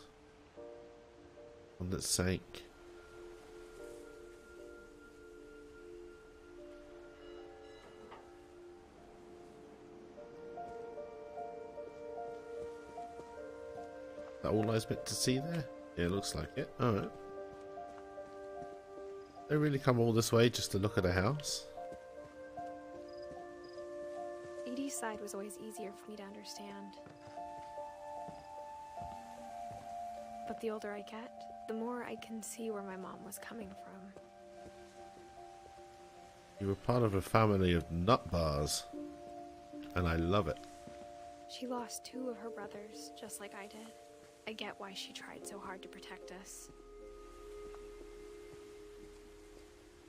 One that sank. That all I was meant to see there? Yeah, it looks like it. Alright. They really come all this way just to look at a house? Edie's side was always easier for me to understand. But the older I get, the more I can see where my mom was coming from. You were part of a family of nut bars. And I love it. She lost 2 of her brothers, just like I did. I get why she tried so hard to protect us.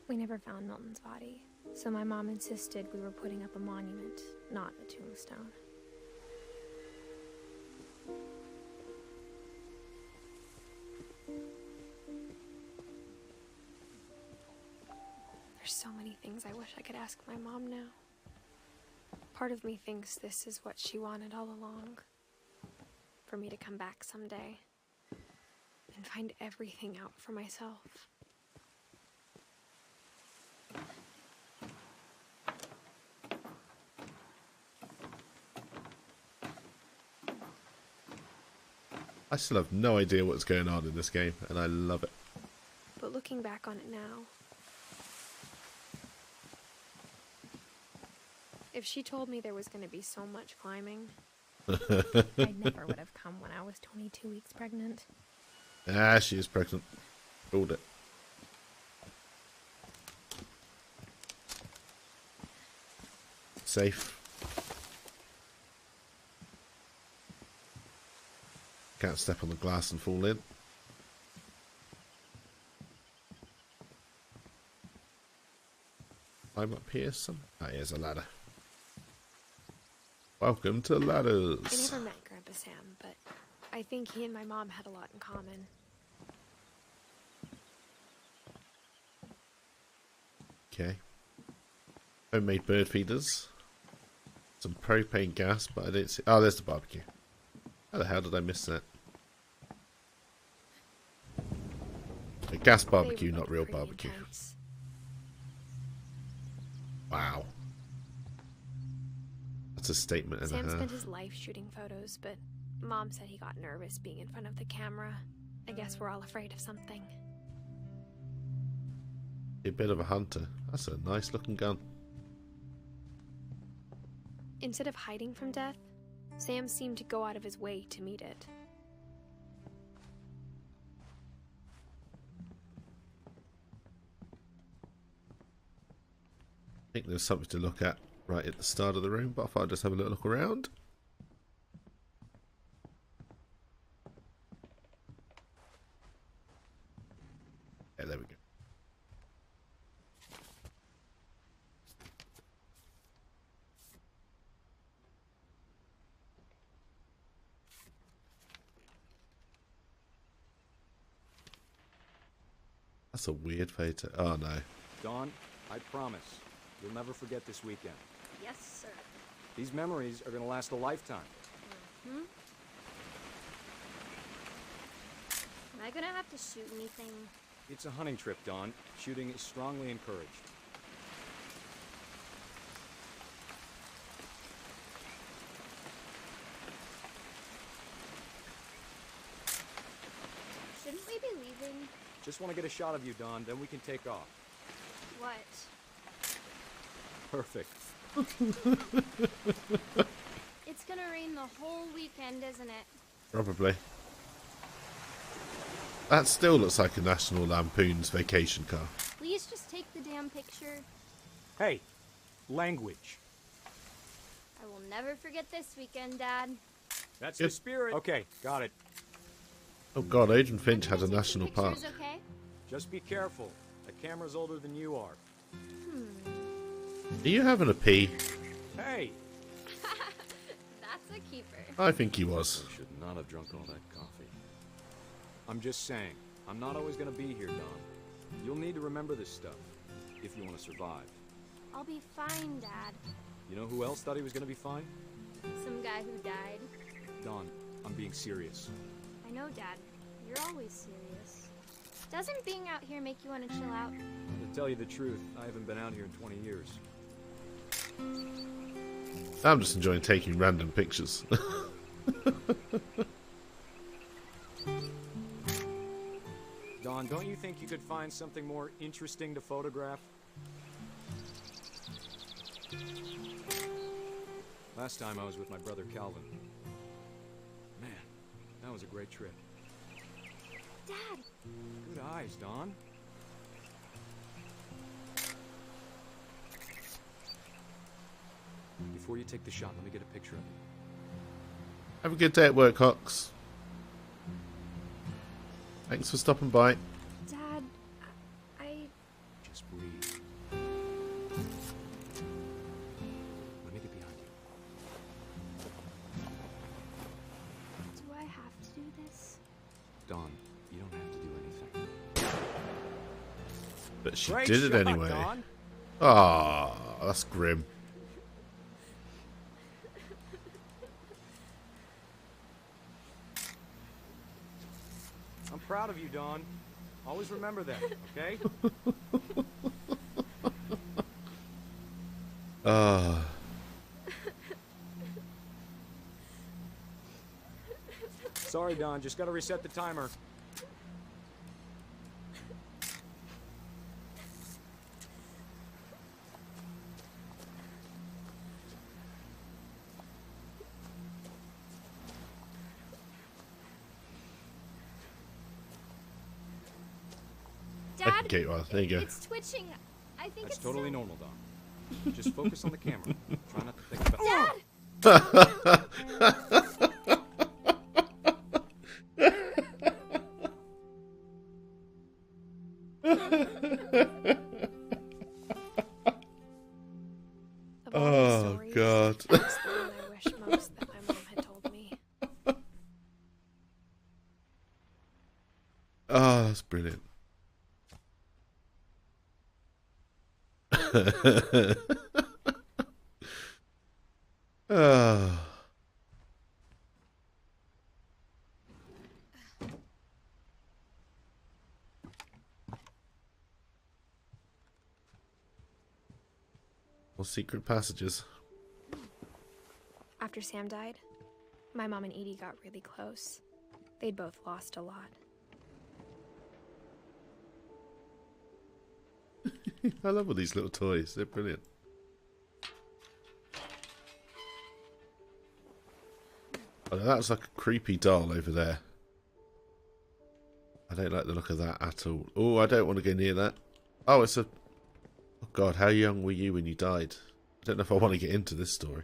We never found Milton's body, so my mom insisted we were putting up a monument, not a tombstone. There's so many things I wish I could ask my mom now. Part of me thinks this is what she wanted all along. For me to come back someday and find everything out for myself. I still have no idea what's going on in this game, and I love it. But looking back on it now, if she told me there was going to be so much climbing, I never would have come when I was 22 weeks pregnant. Ah, she is pregnant. Called it. Safe. Can't step on the glass and fall in. Climb up here some. Ah, here's a ladder. Welcome to ladders. I never met Grandpa Sam, but I think he and my mom had a lot in common. Okay. Homemade bird feeders. Some propane gas, but I didn't see. Oh, there's the barbecue. How the hell did I miss that? A gas barbecue, not real barbecue. Intense. Wow. That's a statement and a Sam half. spent his life shooting photos, but Mom said he got nervous being in front of the camera. I guess we're all afraid of something. A bit of a hunter. That's a nice looking gun. Instead of hiding from death, Sam seemed to go out of his way to meet it. I think there's something to look at right at the start of the room, but I thought I'd just have a little look around. Yeah, there we go. That's a weird photo. Oh no. Dawn, I promise, you'll never forget this weekend. Yes, sir. These memories are gonna last a lifetime. Hmm? Am I gonna have to shoot anything? It's a hunting trip, Dawn. Shooting is strongly encouraged. Shouldn't we be leaving? Just want to get a shot of you, Dawn, then we can take off. What? Perfect. It's gonna rain the whole weekend, isn't it? Probably. That still looks like a National Lampoon's vacation car. Please just take the damn picture. Hey, language. I will never forget this weekend, Dad. That's Yep. the spirit. Okay, got it. Oh god, Adrian Finch I'm had a gonna take national some park. pictures, okay? Just be careful. The camera's older than you are. Are you having a pee? Hey! That's a keeper. I think he was. I should not have drunk all that coffee. I'm just saying, I'm not always gonna be here, Don. You'll need to remember this stuff, if you want to survive. I'll be fine, Dad. You know who else thought he was gonna be fine? Some guy who died. Don, I'm being serious. I know, Dad. You're always serious. Doesn't being out here make you want to chill out? To tell you the truth, I haven't been out here in 20 years. I'm just enjoying taking random pictures. Don, don't you think you could find something more interesting to photograph? Last time I was with my brother Calvin. Man, that was a great trip. Dad! Good eyes, Don. Before you take the shot, let me get a picture of you. Have a good day at work, Cox. Thanks for stopping by. Dad, I... Just breathe. Let me get behind you. Do I have to do this? Don, you don't have to do anything. But she Great did it shot, anyway. Don. Ah, that's grim. I'm proud of you, Don. Always remember that, okay? Ah. Sorry, Don. Just gotta reset the timer. Dad, Okay, well, there you go. it's twitching. I think That's it's totally normal, Don. Just focus on the camera. Try not to think about Of all the Oh, stories, God. that's the one I wish most that my mom had told me. Oh, that's brilliant. Oh. More secret passages. After Sam died, my mom and Edie got really close. They'd both lost a lot. I love all these little toys. They're brilliant. Oh, that's like a creepy doll over there. I don't like the look of that at all. Oh, I don't want to go near that. Oh, it's a... Oh, God, how young were you when you died? I don't know if I want to get into this story.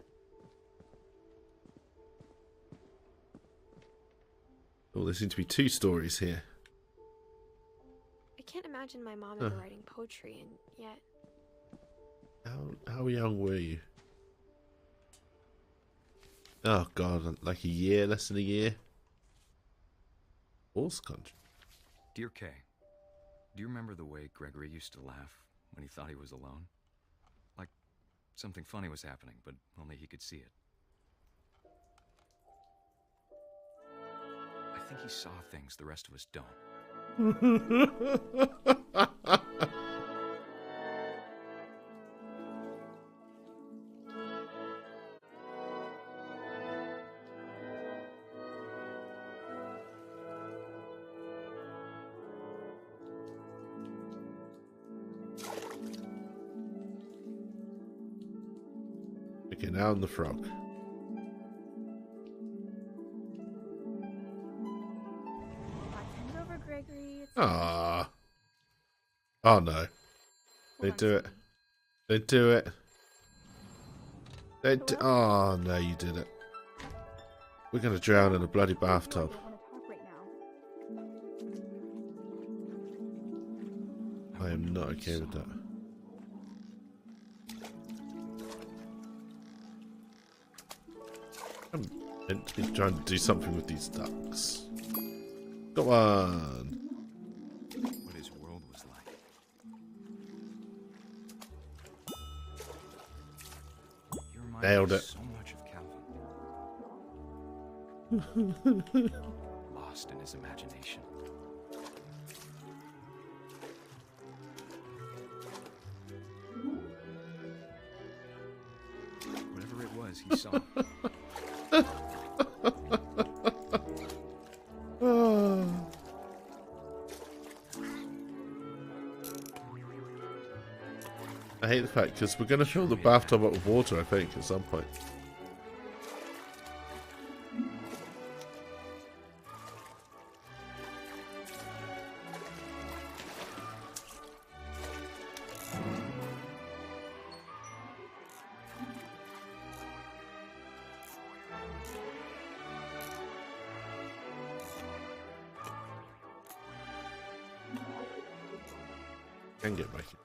Oh, there seem to be two stories here. I can't imagine my mom ever writing poetry, and yet... How young were you? Oh, God, like a year, less than a year? Horse country. Dear Kay, do you remember the way Gregory used to laugh when he thought he was alone? Like something funny was happening, but only he could see it. I think he saw things the rest of us don't. Okay, now I'm the frog. Over, Gregory. It's Ah. Oh no. They do it. They do it. They do. Oh no, you did it. We're gonna drown in a bloody bathtub. I am not okay with that. I'm meant to be trying to do something with these ducks. Come on. What his world was like. You remind Nailed me it. so much of Calvin. Lost in his imagination. Whatever it was, he saw. I hate the fact because we're going to fill the bathtub up with water, I think, at some point. Can get back in.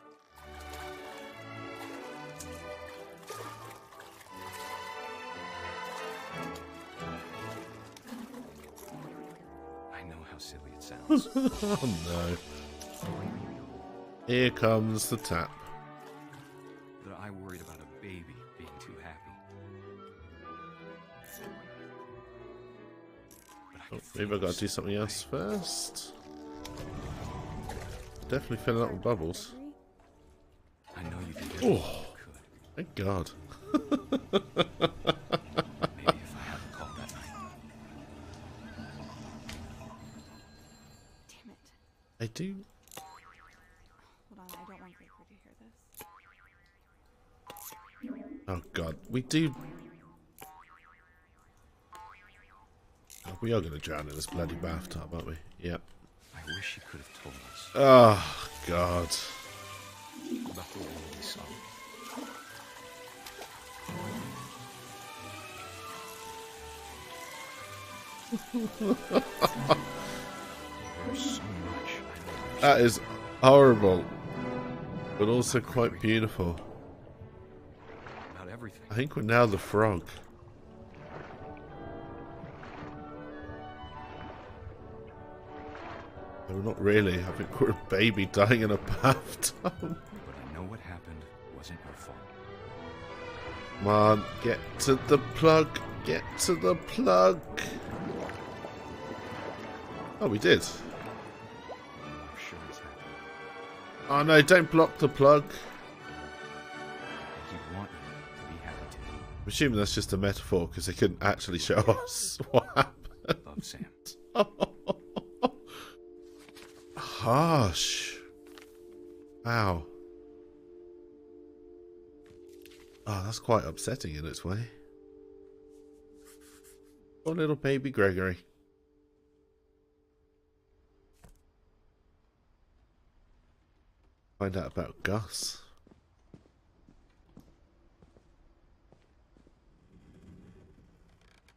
I know how silly it sounds. Oh no. Here comes the tap. That I worried about a baby being too happy. But I Oh, could maybe feel I've got him to do something else slip away. first. Definitely filling up with bubbles. I know you did everything you Oh, could. thank God. Maybe if I hadn't called that night. do. Hold on, I don't want Gregory to hear this. Oh God, we do. Oh, we are going to drown in this bloody bathtub, aren't we? Yep. I wish you could have told us Oh God. about the world we saw. There's so much I don't That is horrible, but also quite beautiful. about everything. I think we're now the frog. No, not really. I think we're a baby dying in a bathtub. But I know what happened wasn't your fault. Come on, get to the plug. Get to the plug. Oh, we did. I'm sure it's happened. Oh no, don't block the plug. He'd want you to be happy too. I'm assuming that's just a metaphor because they couldn't actually show us what happened. Love, Sam. Harsh. Wow. Oh, that's quite upsetting in its way. Poor little baby Gregory. Find out about Gus.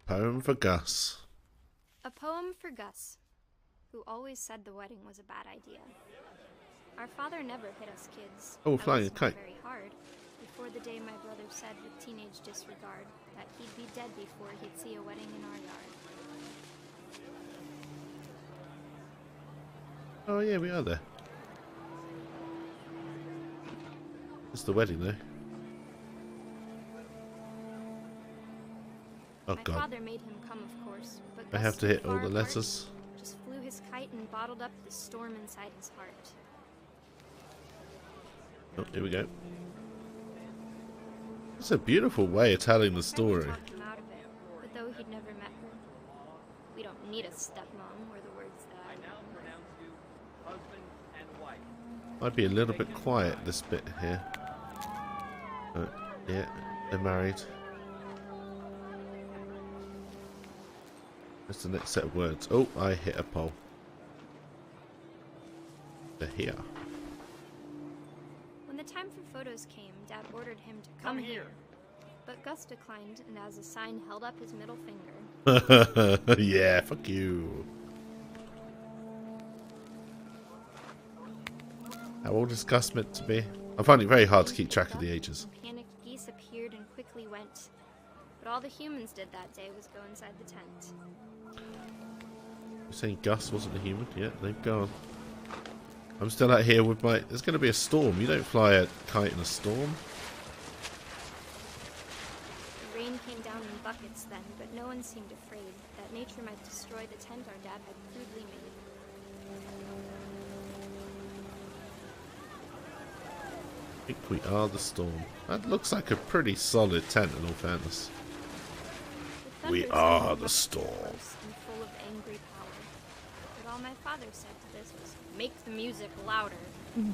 Poem for Gus. A poem for Gus, who always said the wedding was a bad idea. Our father never hit us kids. Oh, At flying least a kite. not very hard. Before the day my brother said with teenage disregard that he'd be dead before he'd see a wedding in our yard. Oh yeah, we are there. It's the wedding though. Oh My God. father made him come, of course, but I Gus have to stood hit all far the apart, letters. just flew his kite and bottled up the storm inside his heart. Oh, here we go. It's a beautiful way of telling the Tried to story. talk him out of it, but though he'd never met her. We don't need a stepmom, were the words that I now pronounce you husband and wife. Might be a little bit quiet this bit here. Yeah, they're married. What's the next set of words? Oh, I hit a pole. They're here. When the time for photos came, Dad ordered him to come here. But Gus declined, and as a sign held up his middle finger. Yeah, fuck you. How old is Gus meant to be? I find it very hard to keep track of the ages. Panicked geese appeared and quickly went. But all the humans did that day was go inside the tent. You're saying Gus wasn't a human? Yeah, they've gone. I'm still out here with my... There's going to be a storm. You don't fly a kite in a storm. The rain came down in buckets then, but no one seemed afraid that nature might destroy the tent our dad had crudely made. I think we are the storm. That looks like a pretty solid tent in all fairness. The We thunder are sounded the much storm. close and full of angry power. But all my father said to this was, "Make the music louder." You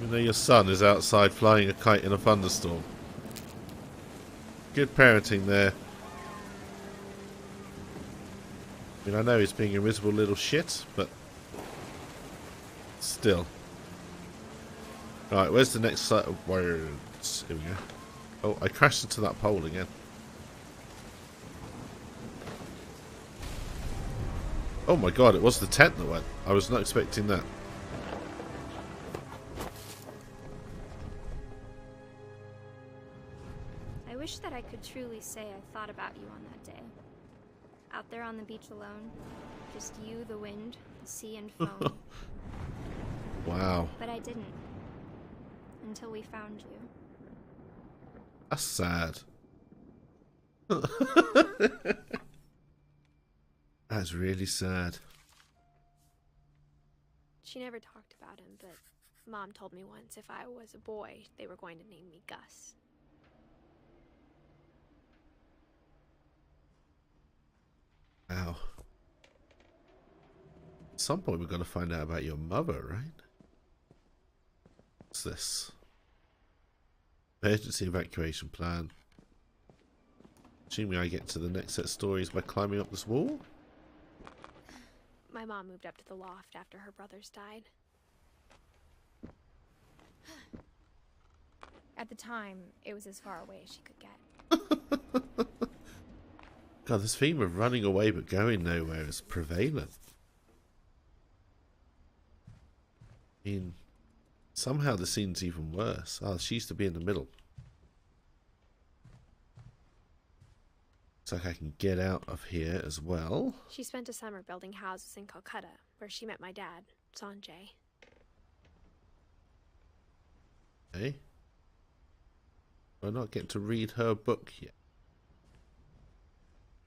know your son is outside flying a kite in a thunderstorm. Good parenting there. I mean, I know he's being a miserable little shit, but still. Alright, where's the next set of words? Here we go. Oh, I crashed into that pole again. Oh my god, it was the tent that went. I was not expecting that. I wish that I could truly say I thought about you on that day. Out there on the beach alone, just you, the wind, the sea, and foam. Wow. But I didn't. Until we found you. That's sad. That's really sad. She never talked about him, but Mom told me once if I was a boy, they were going to name me Gus. Wow. some point we've got to find out about your mother, right? What's this? Emergency evacuation plan. Assuming I get to the next set of stories by climbing up this wall? My mom moved up to the loft after her brothers died. At the time, it was as far away as she could get. God, this theme of running away but going nowhere is prevalent. I mean, somehow the scene's even worse. Oh, she used to be in the middle. Looks like I can get out of here as well. She spent a summer building houses in Calcutta, where she met my dad, Sanjay. Okay. Do I not get to read her book yet?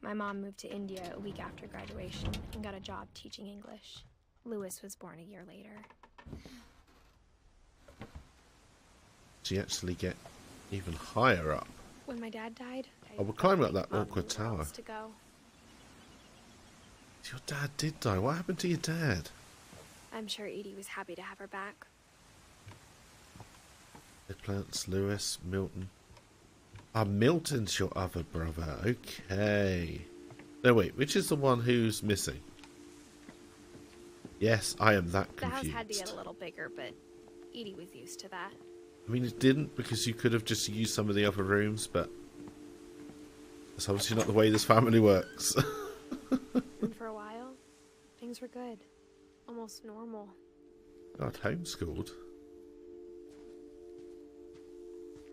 My mom moved to India a week after graduation and got a job teaching English. Lewis was born a year later. She actually get even higher up. When my dad died, Oh, we're climbing up that awkward tower. to go. Your dad did die. What happened to your dad? I'm sure Edie was happy to have her back. Dead plants, Lewis, Milton. Ah, Milton's your other brother. Okay. No, wait. Which is the one who's missing? Yes, I am that confused. The house had to get a little bigger, but Edie was used to that. I mean, it didn't, because you could have just used some of the other rooms, but that's obviously not the way this family works. And for a while, things were good. Almost normal. God, homeschooled.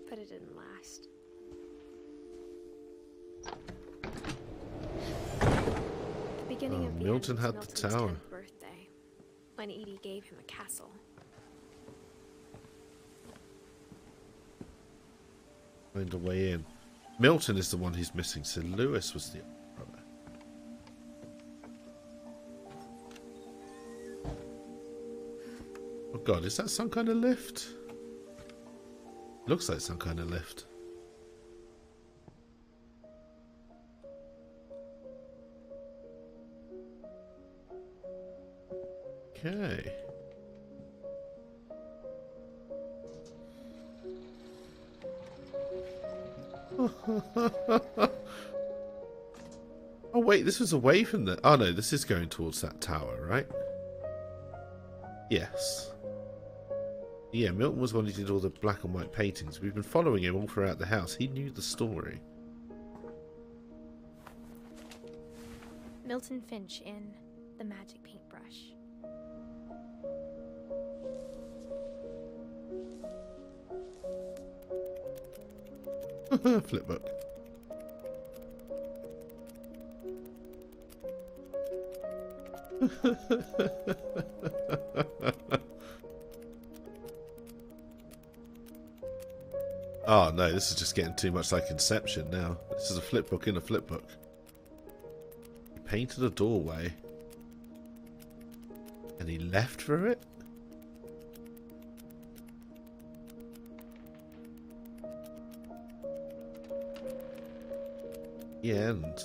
But it didn't last. The beginning of the Milton end was had the Milton's tower. 10th birthday, when Edie gave him a castle. Find a way in. Milton is the one who's missing, so Lewis was the brother. Oh God, is that some kind of lift? Looks like some kind of lift. Okay. Oh wait, this was away from the... Oh no, this is going towards that tower, right? Yes. Yeah, Milton was one who did all the black and white paintings. We've been following him all throughout the house. He knew the story. Milton Finch in The Magic Paintbrush. Flipbook. Oh no, this is just getting too much like Inception now. This is a flipbook in a flipbook. He painted a doorway. And he left through it? The end.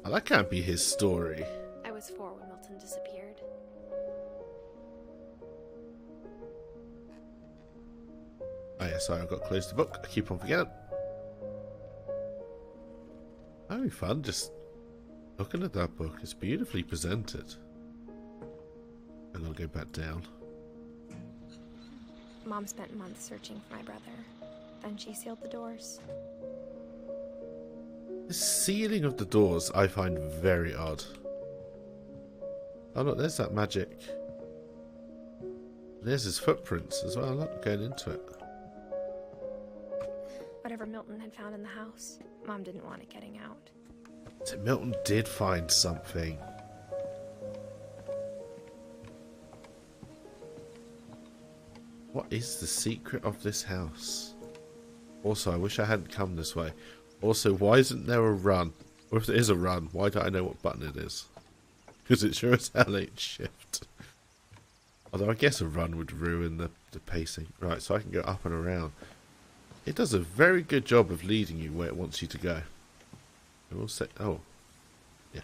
Oh, that can't be his story. I was 4 when Milton disappeared. Oh yeah, sorry, I've got to close the book. I keep on forgetting. Having fun just looking at that book. It's beautifully presented. I'm going to go back down. Mom spent months searching for my brother. Then she sealed the doors. The sealing of the doors I find very odd. Oh look, there's that magic. There's his footprints as well. Look, going into it. Whatever Milton had found in the house, Mom didn't want it getting out. So Milton did find something. What is the secret of this house? Also, I wish I hadn't come this way. Also, why isn't there a run? Or if there is a run, why don't I know what button it is? Because it sure as hell ain't shift. Although I guess a run would ruin the pacing. Right, so I can go up and around. It does a very good job of leading you where it wants you to go. I will say, oh, yeah.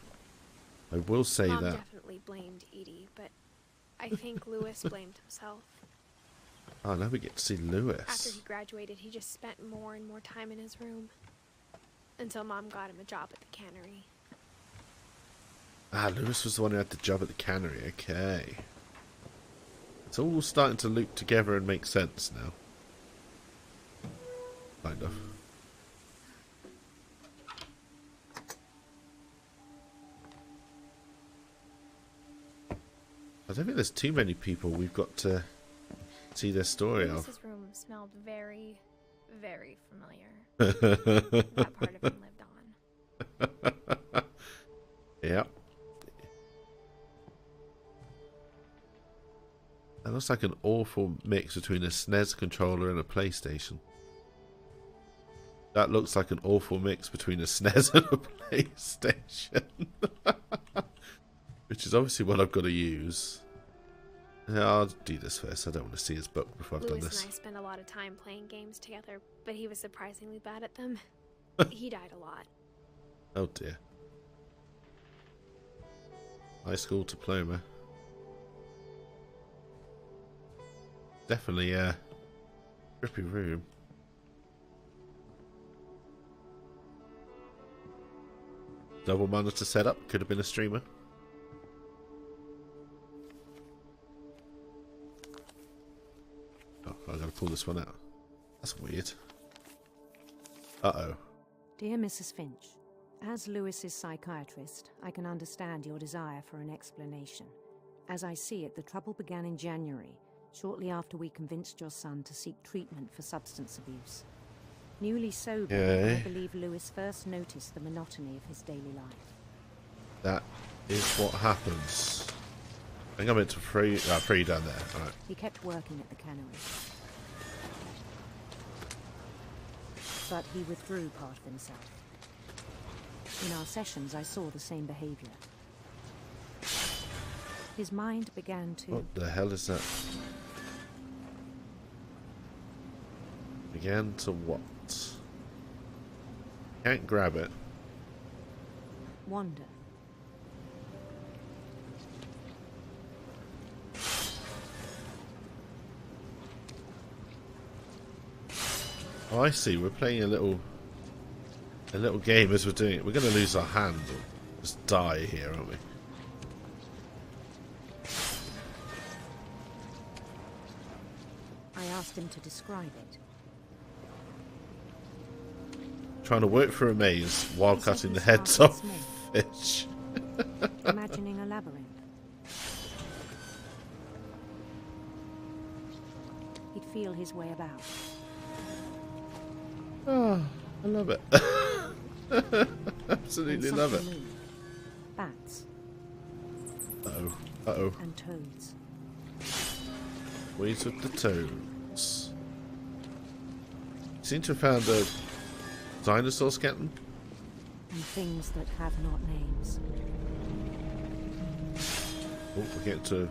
I will say Mom that. definitely blamed Edie, but I think Lewis blamed himself. Oh, now we get to see Lewis. After he graduated, he just spent more and more time in his room. Until Mom got him a job at the cannery. Ah, Lewis was the one who had the job at the cannery. Okay. It's all starting to loop together and make sense now. Kind of. I don't think there's too many people we've got to see their story of. Lewis's room smelled very, very familiar. That part of him lived on. Yep. That looks like an awful mix between a SNES controller and a PlayStation. That looks like an awful mix between a SNES and a PlayStation. Which is obviously what I've got to use. Yeah, I'll do this first. I don't want to see his book before I've done this. Lewis and I spent a lot of time playing games together, but he was surprisingly bad at them. He died a lot. Oh dear. High school diploma. Definitely a trippy room. Double monitor setup. Could have been a streamer. Oh, I gotta pull this one out. That's weird. Uh-oh. Dear Mrs. Finch, as Lewis's psychiatrist, I can understand your desire for an explanation. As I see it, the trouble began in January, shortly after we convinced your son to seek treatment for substance abuse. Newly sober, Okay. I believe Lewis first noticed the monotony of his daily life. That is what happens. I think I meant to free down there. Alright. He kept working at the cannery. But he withdrew part of himself. In our sessions, I saw the same behavior. His mind began to... What the hell is that? Began to what? Can't grab it. wander. Oh, I see. We're playing a little game as we're doing it. We're going to lose our hand or just die here, aren't we? I asked him to describe it. Trying to work through a maze while cutting the heads off fish. Imagining a labyrinth. He'd feel his way about. Oh, I love it. Absolutely love it. Moved. Bats. Uh-oh. Uh-oh. And toads. Ways with the toads. Seem to have found a dinosaur skeleton. And things that have not names. Oh, we're getting to...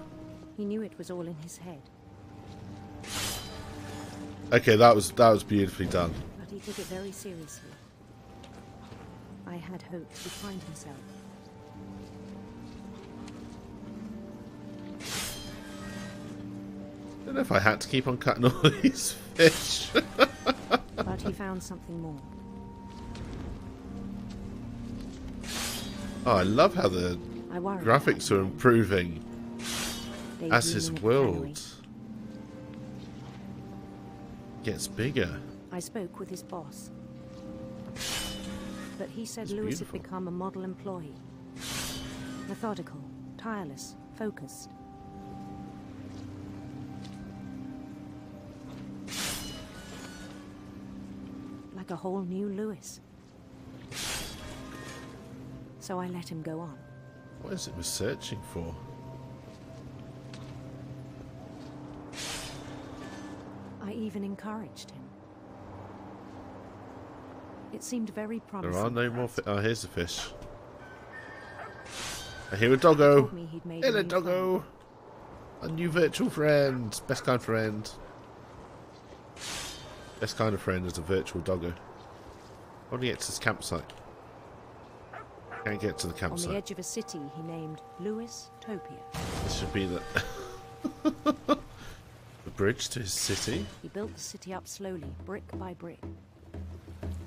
He knew it was all in his head. Okay, that was beautifully done. But he took it very seriously. I had hoped he'd find himself. I don't know if I had to keep on cutting all these fish. But he found something more. Oh, I love how the graphics are improving as his world gets bigger. I spoke with his boss. But he said It's Lewis had beautiful. become a model employee. Methodical, tireless, focused. Like a whole new Lewis. So I let him go on. What is it we're searching for? I even encouraged him. It seemed very promising. There are no more fish. Oh, here's the fish. I hear a doggo. Told me he'd made a Hello, new doggo. A new virtual friend. Best kind friend. Best kind of friend is a virtual doggo. Only get to this campsite. Can't get to the campsite. On the edge of a city he named Lewis Topia. This should be the the bridge to his city. He built the city up slowly, brick by brick.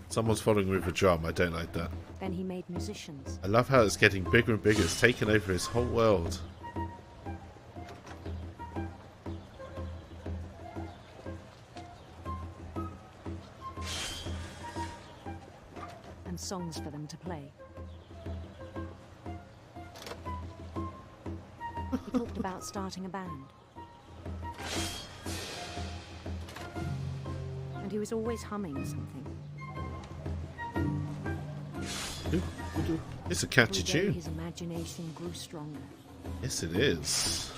Someone's following with a drum. I don't like that. Then he made musicians. I love how it's getting bigger and bigger. It's taken over his whole world. And songs for them to play. He talked about starting a band. And he was always humming something. It's a catchy Every day tune. his imagination grew stronger. Yes, it is.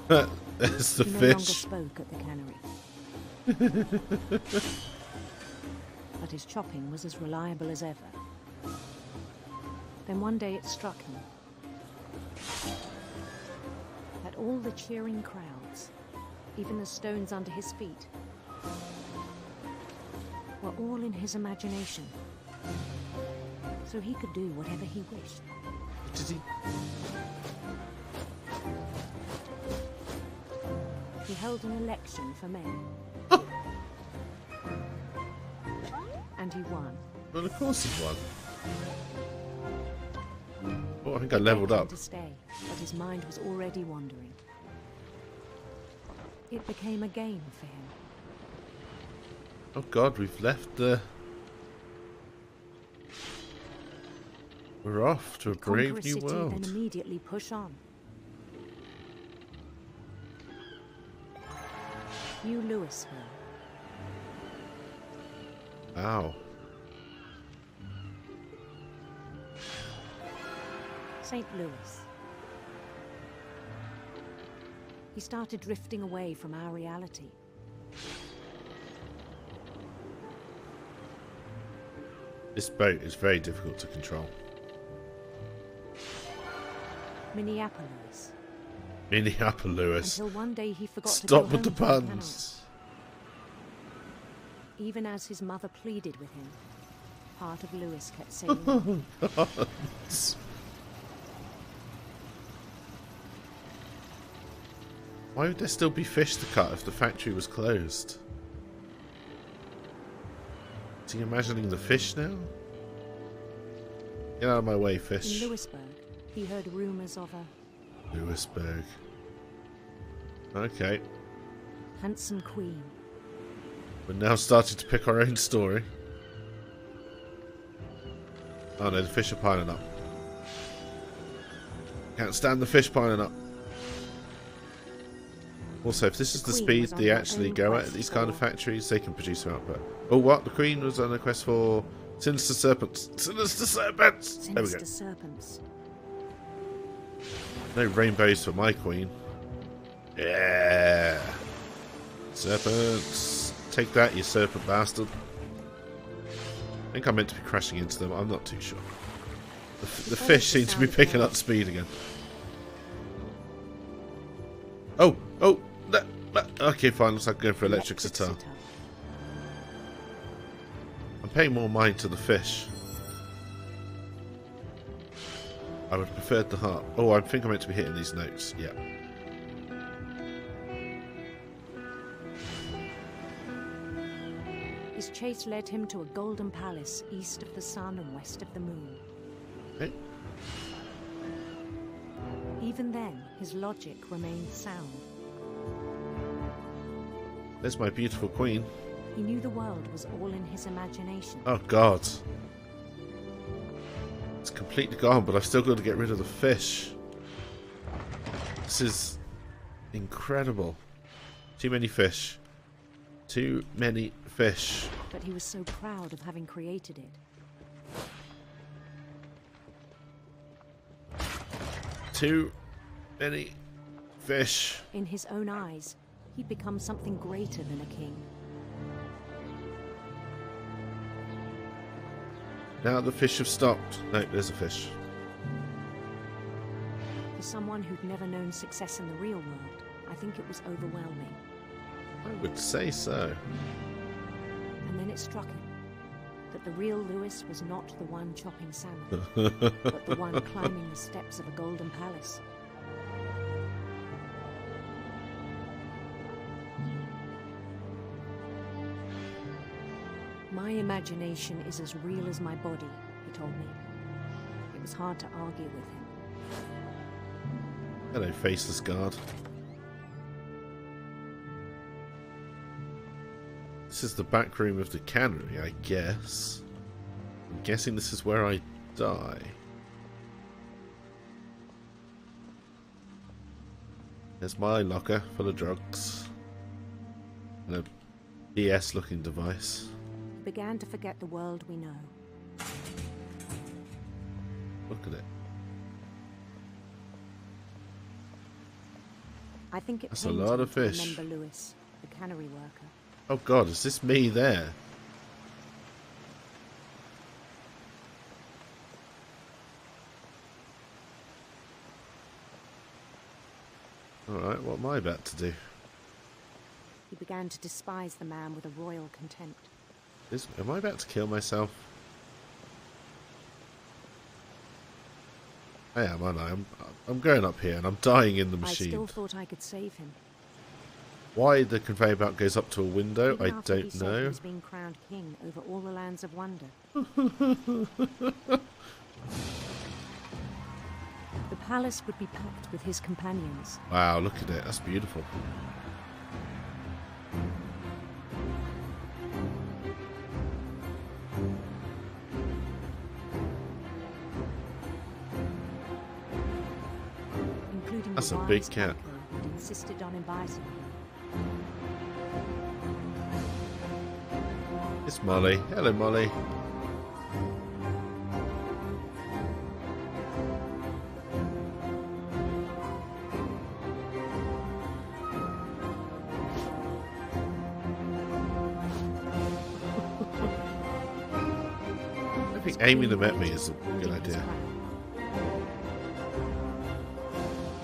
There's the he no fish. longer spoke at the cannery. But his chopping was as reliable as ever. Then one day it struck him that all the cheering crowds, even the stones under his feet, were all in his imagination. So he could do whatever he wished. Did he? He held an election for mayor. And he won. Well, of course he won. Oh, I think I They leveled begged him up. to stay, but his mind was already wandering. It became a game for him. Oh God, we've left the... We're off to a Conquer brave a new city, world. then immediately push on. New Louisville. Ow. St. Louis. He started drifting away from our reality. This boat is very difficult to control. Minneapolis. Minneapolis. Until one day he forgot Stop to go with the home from puns. Canada. Even as his mother pleaded with him, part of Lewis kept saying, Why would there still be fish to cut if the factory was closed? Is he imagining the fish now? Get out of my way, in fish. Lewisburg, he heard rumors of a Lewisburg. Okay. handsome queen. We're now starting to pick our own story. Oh no, the fish are piling up. Can't stand the fish piling up. Also, if this is the speed they actually go at these kind of factories, they can produce some output. Oh, what? The Queen was on a quest for sinister serpents. Sinister serpents! There we go. Sinister serpents. No rainbows for my Queen. Yeah! Serpents! Take that, you serpent bastard. I think I'm meant to be crashing into them. I'm not too sure. The fish seem to be picking up speed again. Oh! Oh! Okay, fine. Looks like I'm going for electric sitar. I'm paying more mind to the fish. I would have preferred the heart. Oh, I think I'm meant to be hitting these notes. Yeah. His chase led him to a golden palace east of the sun and west of the moon. Okay. Even then, his logic remained sound. There's my beautiful Queen. He knew the world was all in his imagination. Oh, God. It's completely gone, but I've still got to get rid of the fish. This is incredible. Too many fish. Too many fish. But he was so proud of having created it. Too many fish. In his own eyes, he'd become something greater than a king. Now the fish have stopped. No, there's a fish. For someone who'd never known success in the real world, I think it was overwhelming. I would say so. And then it struck him that the real Lewis was not the one chopping salmon, but the one climbing the steps of a golden palace. My imagination is as real as my body, he told me. It was hard to argue with him. Hello, faceless guard. This is the back room of the cannery, I guess. I'm guessing this is where I die. There's my locker full of drugs. And a BS looking device. He began to forget the world we know. Look at it. I think That's a lot of fish. Remember Lewis, the cannery worker. Oh god, is this me there? Alright, what am I about to do? He began to despise the man with a royal contempt. Am I about to kill myself? I am, aren't I? I'm going up here and I'm dying in the machine. I still thought I could save him. Why the conveyor belt goes up to a window, Even I after he don't said know. He was being crowned king over all the lands of wonder. The palace would be packed with his companions. Wow, look at it. That's beautiful. Including That's the a big wise cat. uncle who'd insisted on inviting him. It's Molly. Hello, Molly. I think aiming them at me is a good idea.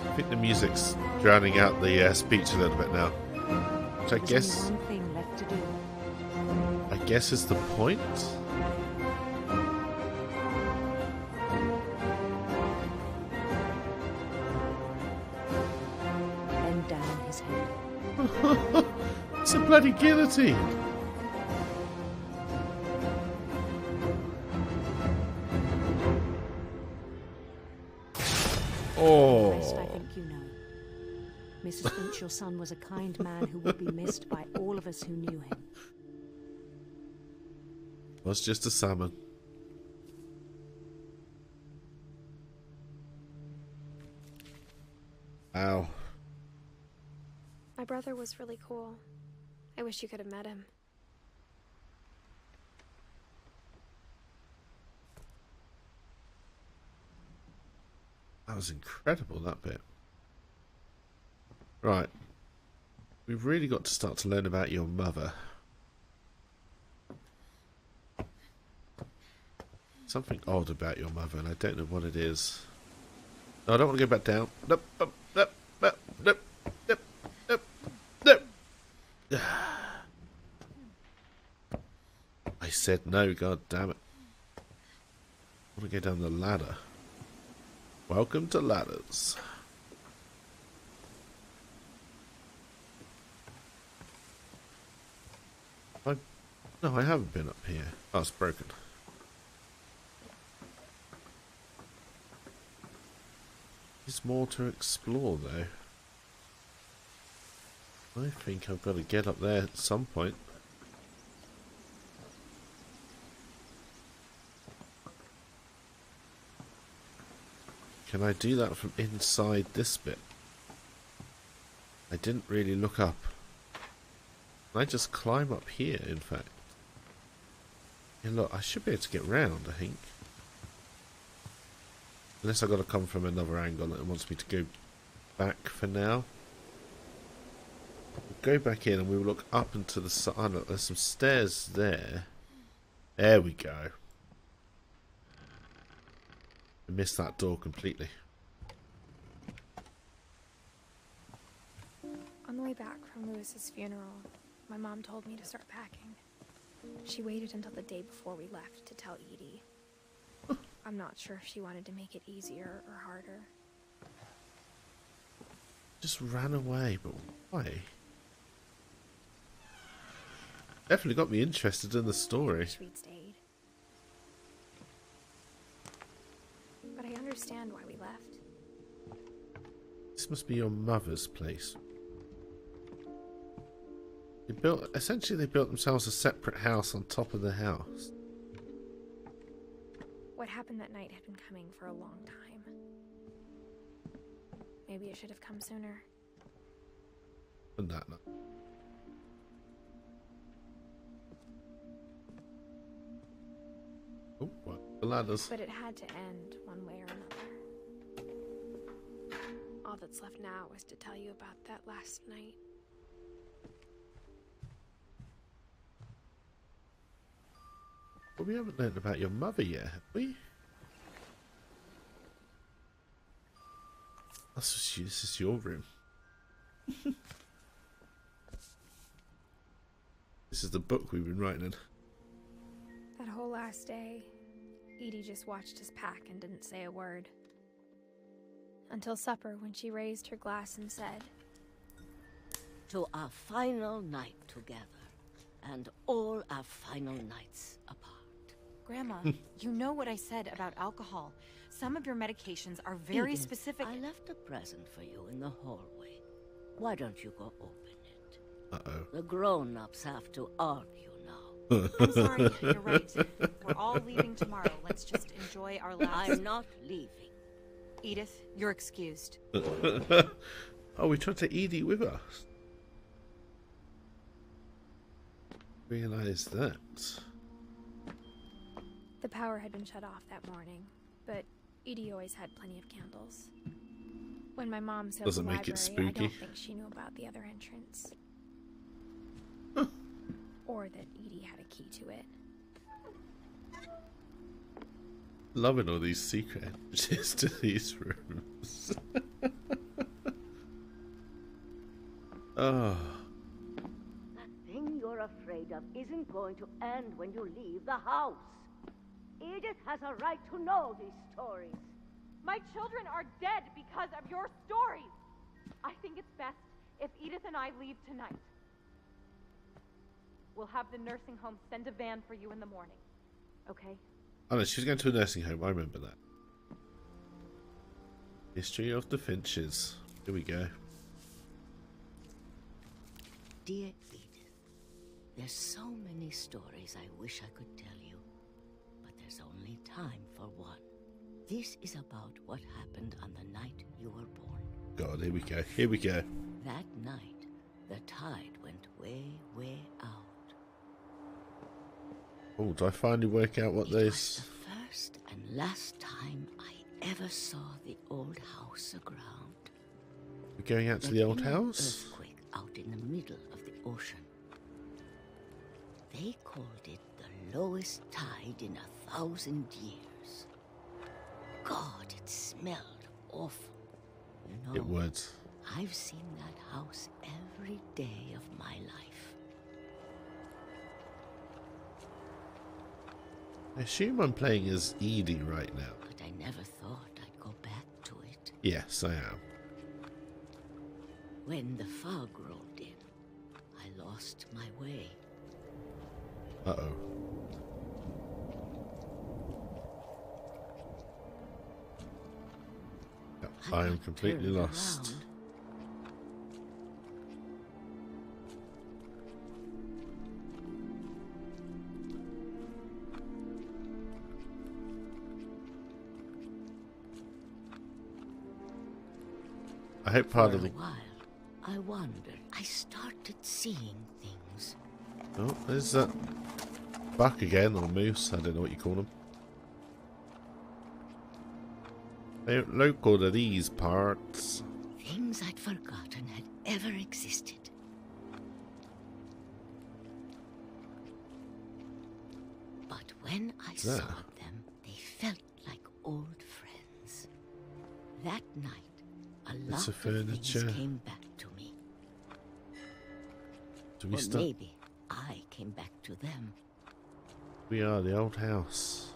I think the music's drowning out the speech a little bit now. Which I There's guess... only one thing left to do. I guess is the point? Bend down his head. It's a bloody guillotine! The rest I Oh, think you know. Mrs. Finch, your son, was a kind man who would be missed by all of us who knew him. was just a salmon. Ow. My brother was really cool. I wish you could have met him. That was incredible, that bit. Right. We've really got to start to learn about your mother. Something odd about your mother, and I don't know what it is. No, I don't want to go back down. Nope, nope, nope, nope, nope, nope, nope, nope. I said no, god damn it. I want to go down the ladder. Welcome to ladders. No, I haven't been up here. Oh, it's broken. There's more to explore, though. I think I've got to get up there at some point. Can I do that from inside this bit? I didn't really look up. Can I just climb up here, in fact? Yeah, look, I should be able to get round, I think. Unless I've got to come from another angle and it wants me to go back for now. We'll go back in and we'll look up into the side. Oh, look, there's some stairs there. There we go. I missed that door completely. On the way back from Lewis's funeral, my mom told me to start packing. She waited until the day before we left to tell Edie. I'm not sure if she wanted to make it easier or harder. Just ran away, but why? Definitely got me interested in the story. We'd stayed. But I understand why we left. This must be your mother's place. Essentially they built themselves a separate house on top of the house. What happened that night had been coming for a long time. Maybe it should have come sooner. And that night. Oh, what? The ladders. But it had to end one way or another. All that's left now is to tell you about that last night. Well, we haven't learned about your mother yet, have we? This is your room. This is the book we've been writing in. That whole last day, Edie just watched us pack and didn't say a word. Until supper, when she raised her glass and said, "To our final night together, and all our final nights apart." Grandma, you know what I said about alcohol. Some of your medications are very Edith, specific. I left a present for you in the hallway. Why don't you go open it? Uh-oh. The grown-ups have to argue now. I'm sorry, you're right. We're all leaving tomorrow. Let's just enjoy our last... I'm not leaving. Edith, you're excused. Oh, we tried to Edie with us. Realise that. the power had been shut off that morning, but Edie always had plenty of candles. When my mom said Doesn't the make it library, spooky. I don't think she knew about the other entrance. Or that Edie had a key to it. Loving all these secret entrances to these rooms. Oh. That thing you're afraid of isn't going to end when you leave the house. Edith has a right to know these stories. My children are dead because of your stories. I think it's best if Edith and I leave tonight. We'll have the nursing home send a van for you in the morning. Okay? Oh no, she's going to a nursing home. I remember that. History of the Finches. Here we go. Dear Edith, there's so many stories I wish I could tell you, but there's only time for one. This is about what happened on the night you were born. God, here we go. Here we go. That night, the tide went way, way out. Oh, do I finally work out what this? Was the first and last time I ever saw the old house aground. We're going out to the old house? Earthquake out in the middle of the ocean. They called it the lowest tide in 1,000 years. God, it smelled awful. You know, It would. I've seen that house every day of my life. I assume I'm playing as Edie right now. But I never thought I'd go back to it. Yes, I am. When the fog rolled in, I lost my way. Uh-oh. Yep, I am completely turned lost. around. I hope part For of the... a while, I wondered. I started seeing things. Oh, there's that buck again, or moose. I don't know what you call them. They're local to these parts. Things I'd forgotten had ever existed. But when I saw them, they felt like old friends. That night, a lot Bits of of furniture. things came back to me. Do we or start? maybe I came back to them. We are the old house.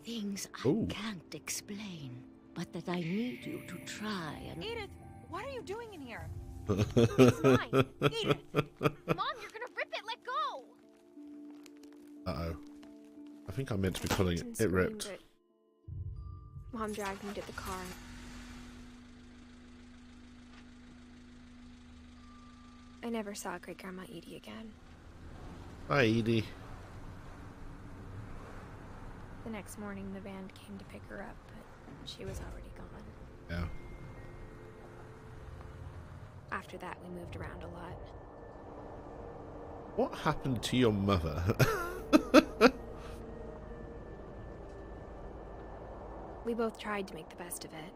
Things Ooh. I can't explain, but that I need you to try and... Edith, what are you doing in here? It's mine. Edith! Mom, you're gonna rip it! Let go! Uh-oh. I think I meant to be pulling it. Didn't It scream, ripped. but Mom dragged me to the car. I never saw Great Grandma Edie again. Hi, Edie. The next morning, the band came to pick her up, but she was already gone. Yeah. After that, we moved around a lot. What happened to your mother? We both tried to make the best of it.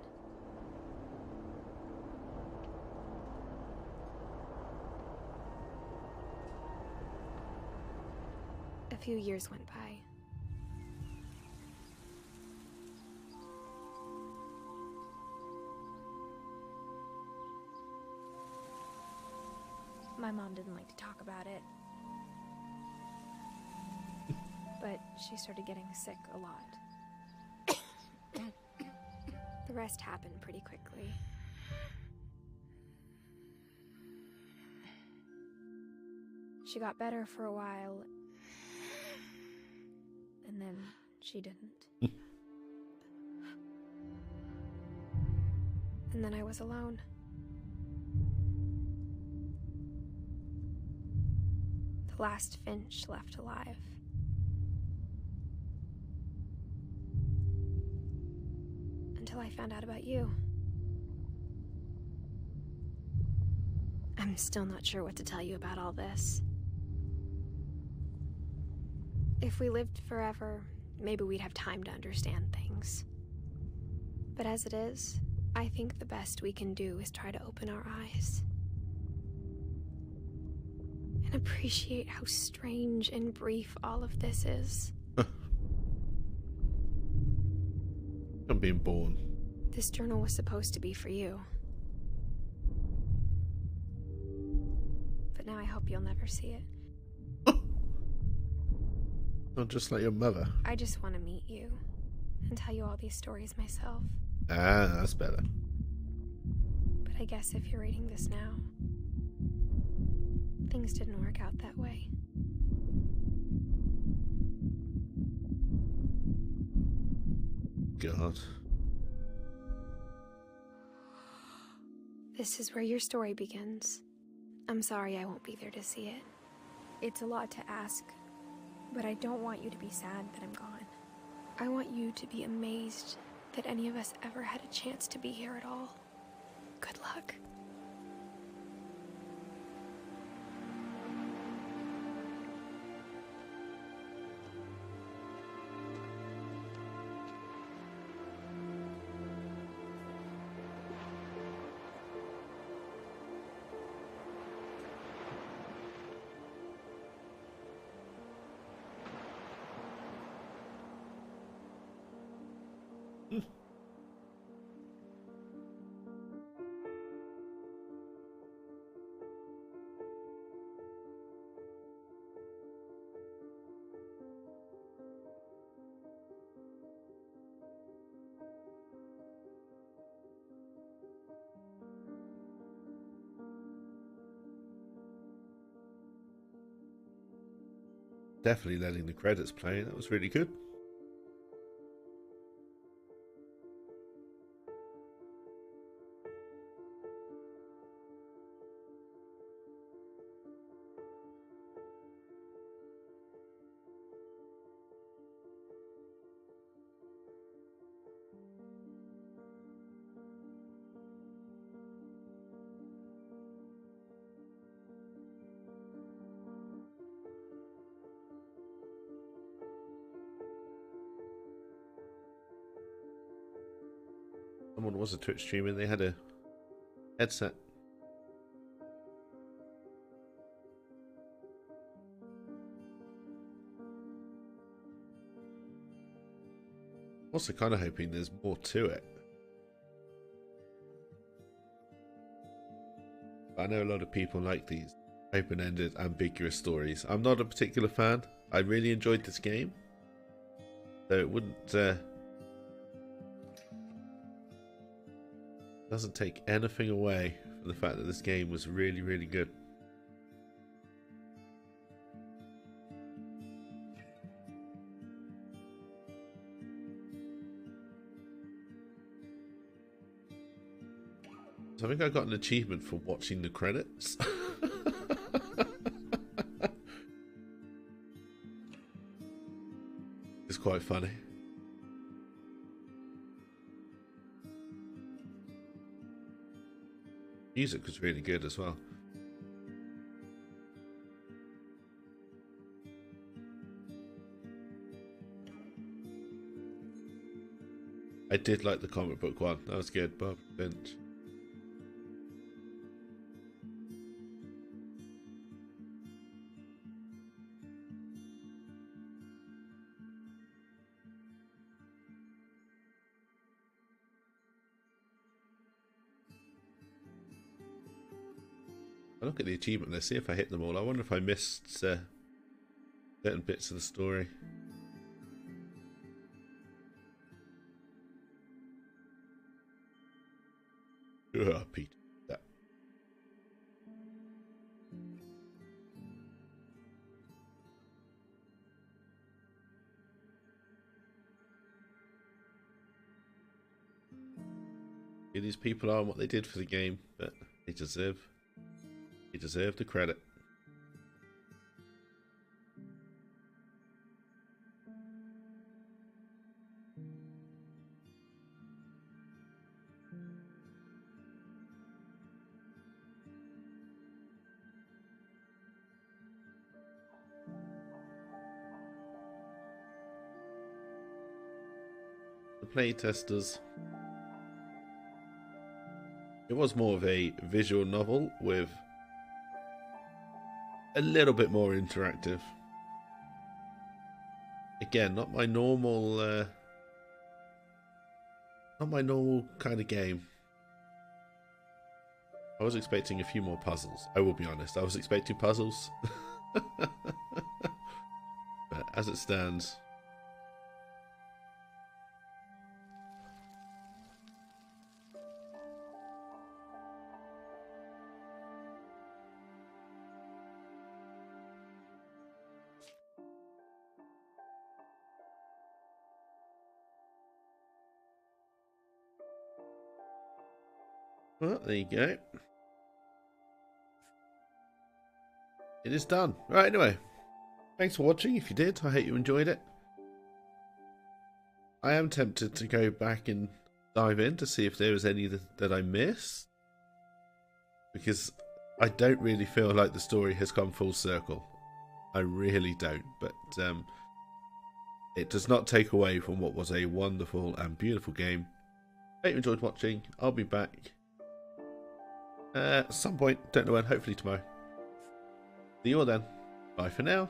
A few years went by. My mom didn't like to talk about it. But she started getting sick a lot. The rest happened pretty quickly. She got better for a while, and then she didn't. And then I was alone. The last Finch left alive. Until I found out about you. I'm still not sure what to tell you about all this. If we lived forever, maybe we'd have time to understand things. But as it is, I think the best we can do is try to open our eyes. And appreciate how strange and brief all of this is. I'm being born. This journal was supposed to be for you. But now I hope you'll never see it. Not just like your mother. I just want to meet you and tell you all these stories myself. Ah, that's better. But I guess if you're reading this now, things didn't work out that way. God. This is where your story begins. I'm sorry I won't be there to see it. It's a lot to ask, but I don't want you to be sad that I'm gone. I want you to be amazed that any of us ever had a chance to be here at all. Good luck. Definitely letting the credits play. That was really good. Someone was a Twitch streamer. They had a headset. Also kind of hoping there's more to it. I know a lot of people like these open-ended, ambiguous stories. I'm not a particular fan. I really enjoyed this game, though it wouldn't doesn't take anything away from the fact that this game was really, really good. So I think I got an achievement for watching the credits. It's quite funny. Music was really good as well. I did like the comic book one. That was good, Bob Finch. I look at the achievement list, see if I hit them all. I wonder if I missed certain bits of the story. Ugh, Pete. That. Yeah, these people are what they did for the game, but they deserve the credit. The playtesters. It was more of a visual novel with a little bit more interactive. Again, not my normal kind of game. I was expecting a few more puzzles. I will be honest, I was expecting puzzles. But as it stands, well, there you go. It is done. Right, anyway. Thanks for watching. If you did, I hope you enjoyed it. I am tempted to go back and dive in to see if there was any that I missed. Because I don't really feel like the story has come full circle. I really don't. But it does not take away from what was a wonderful and beautiful game. Hope you enjoyed watching. I'll be back at some point, don't know when, hopefully tomorrow. See you all then. Bye for now.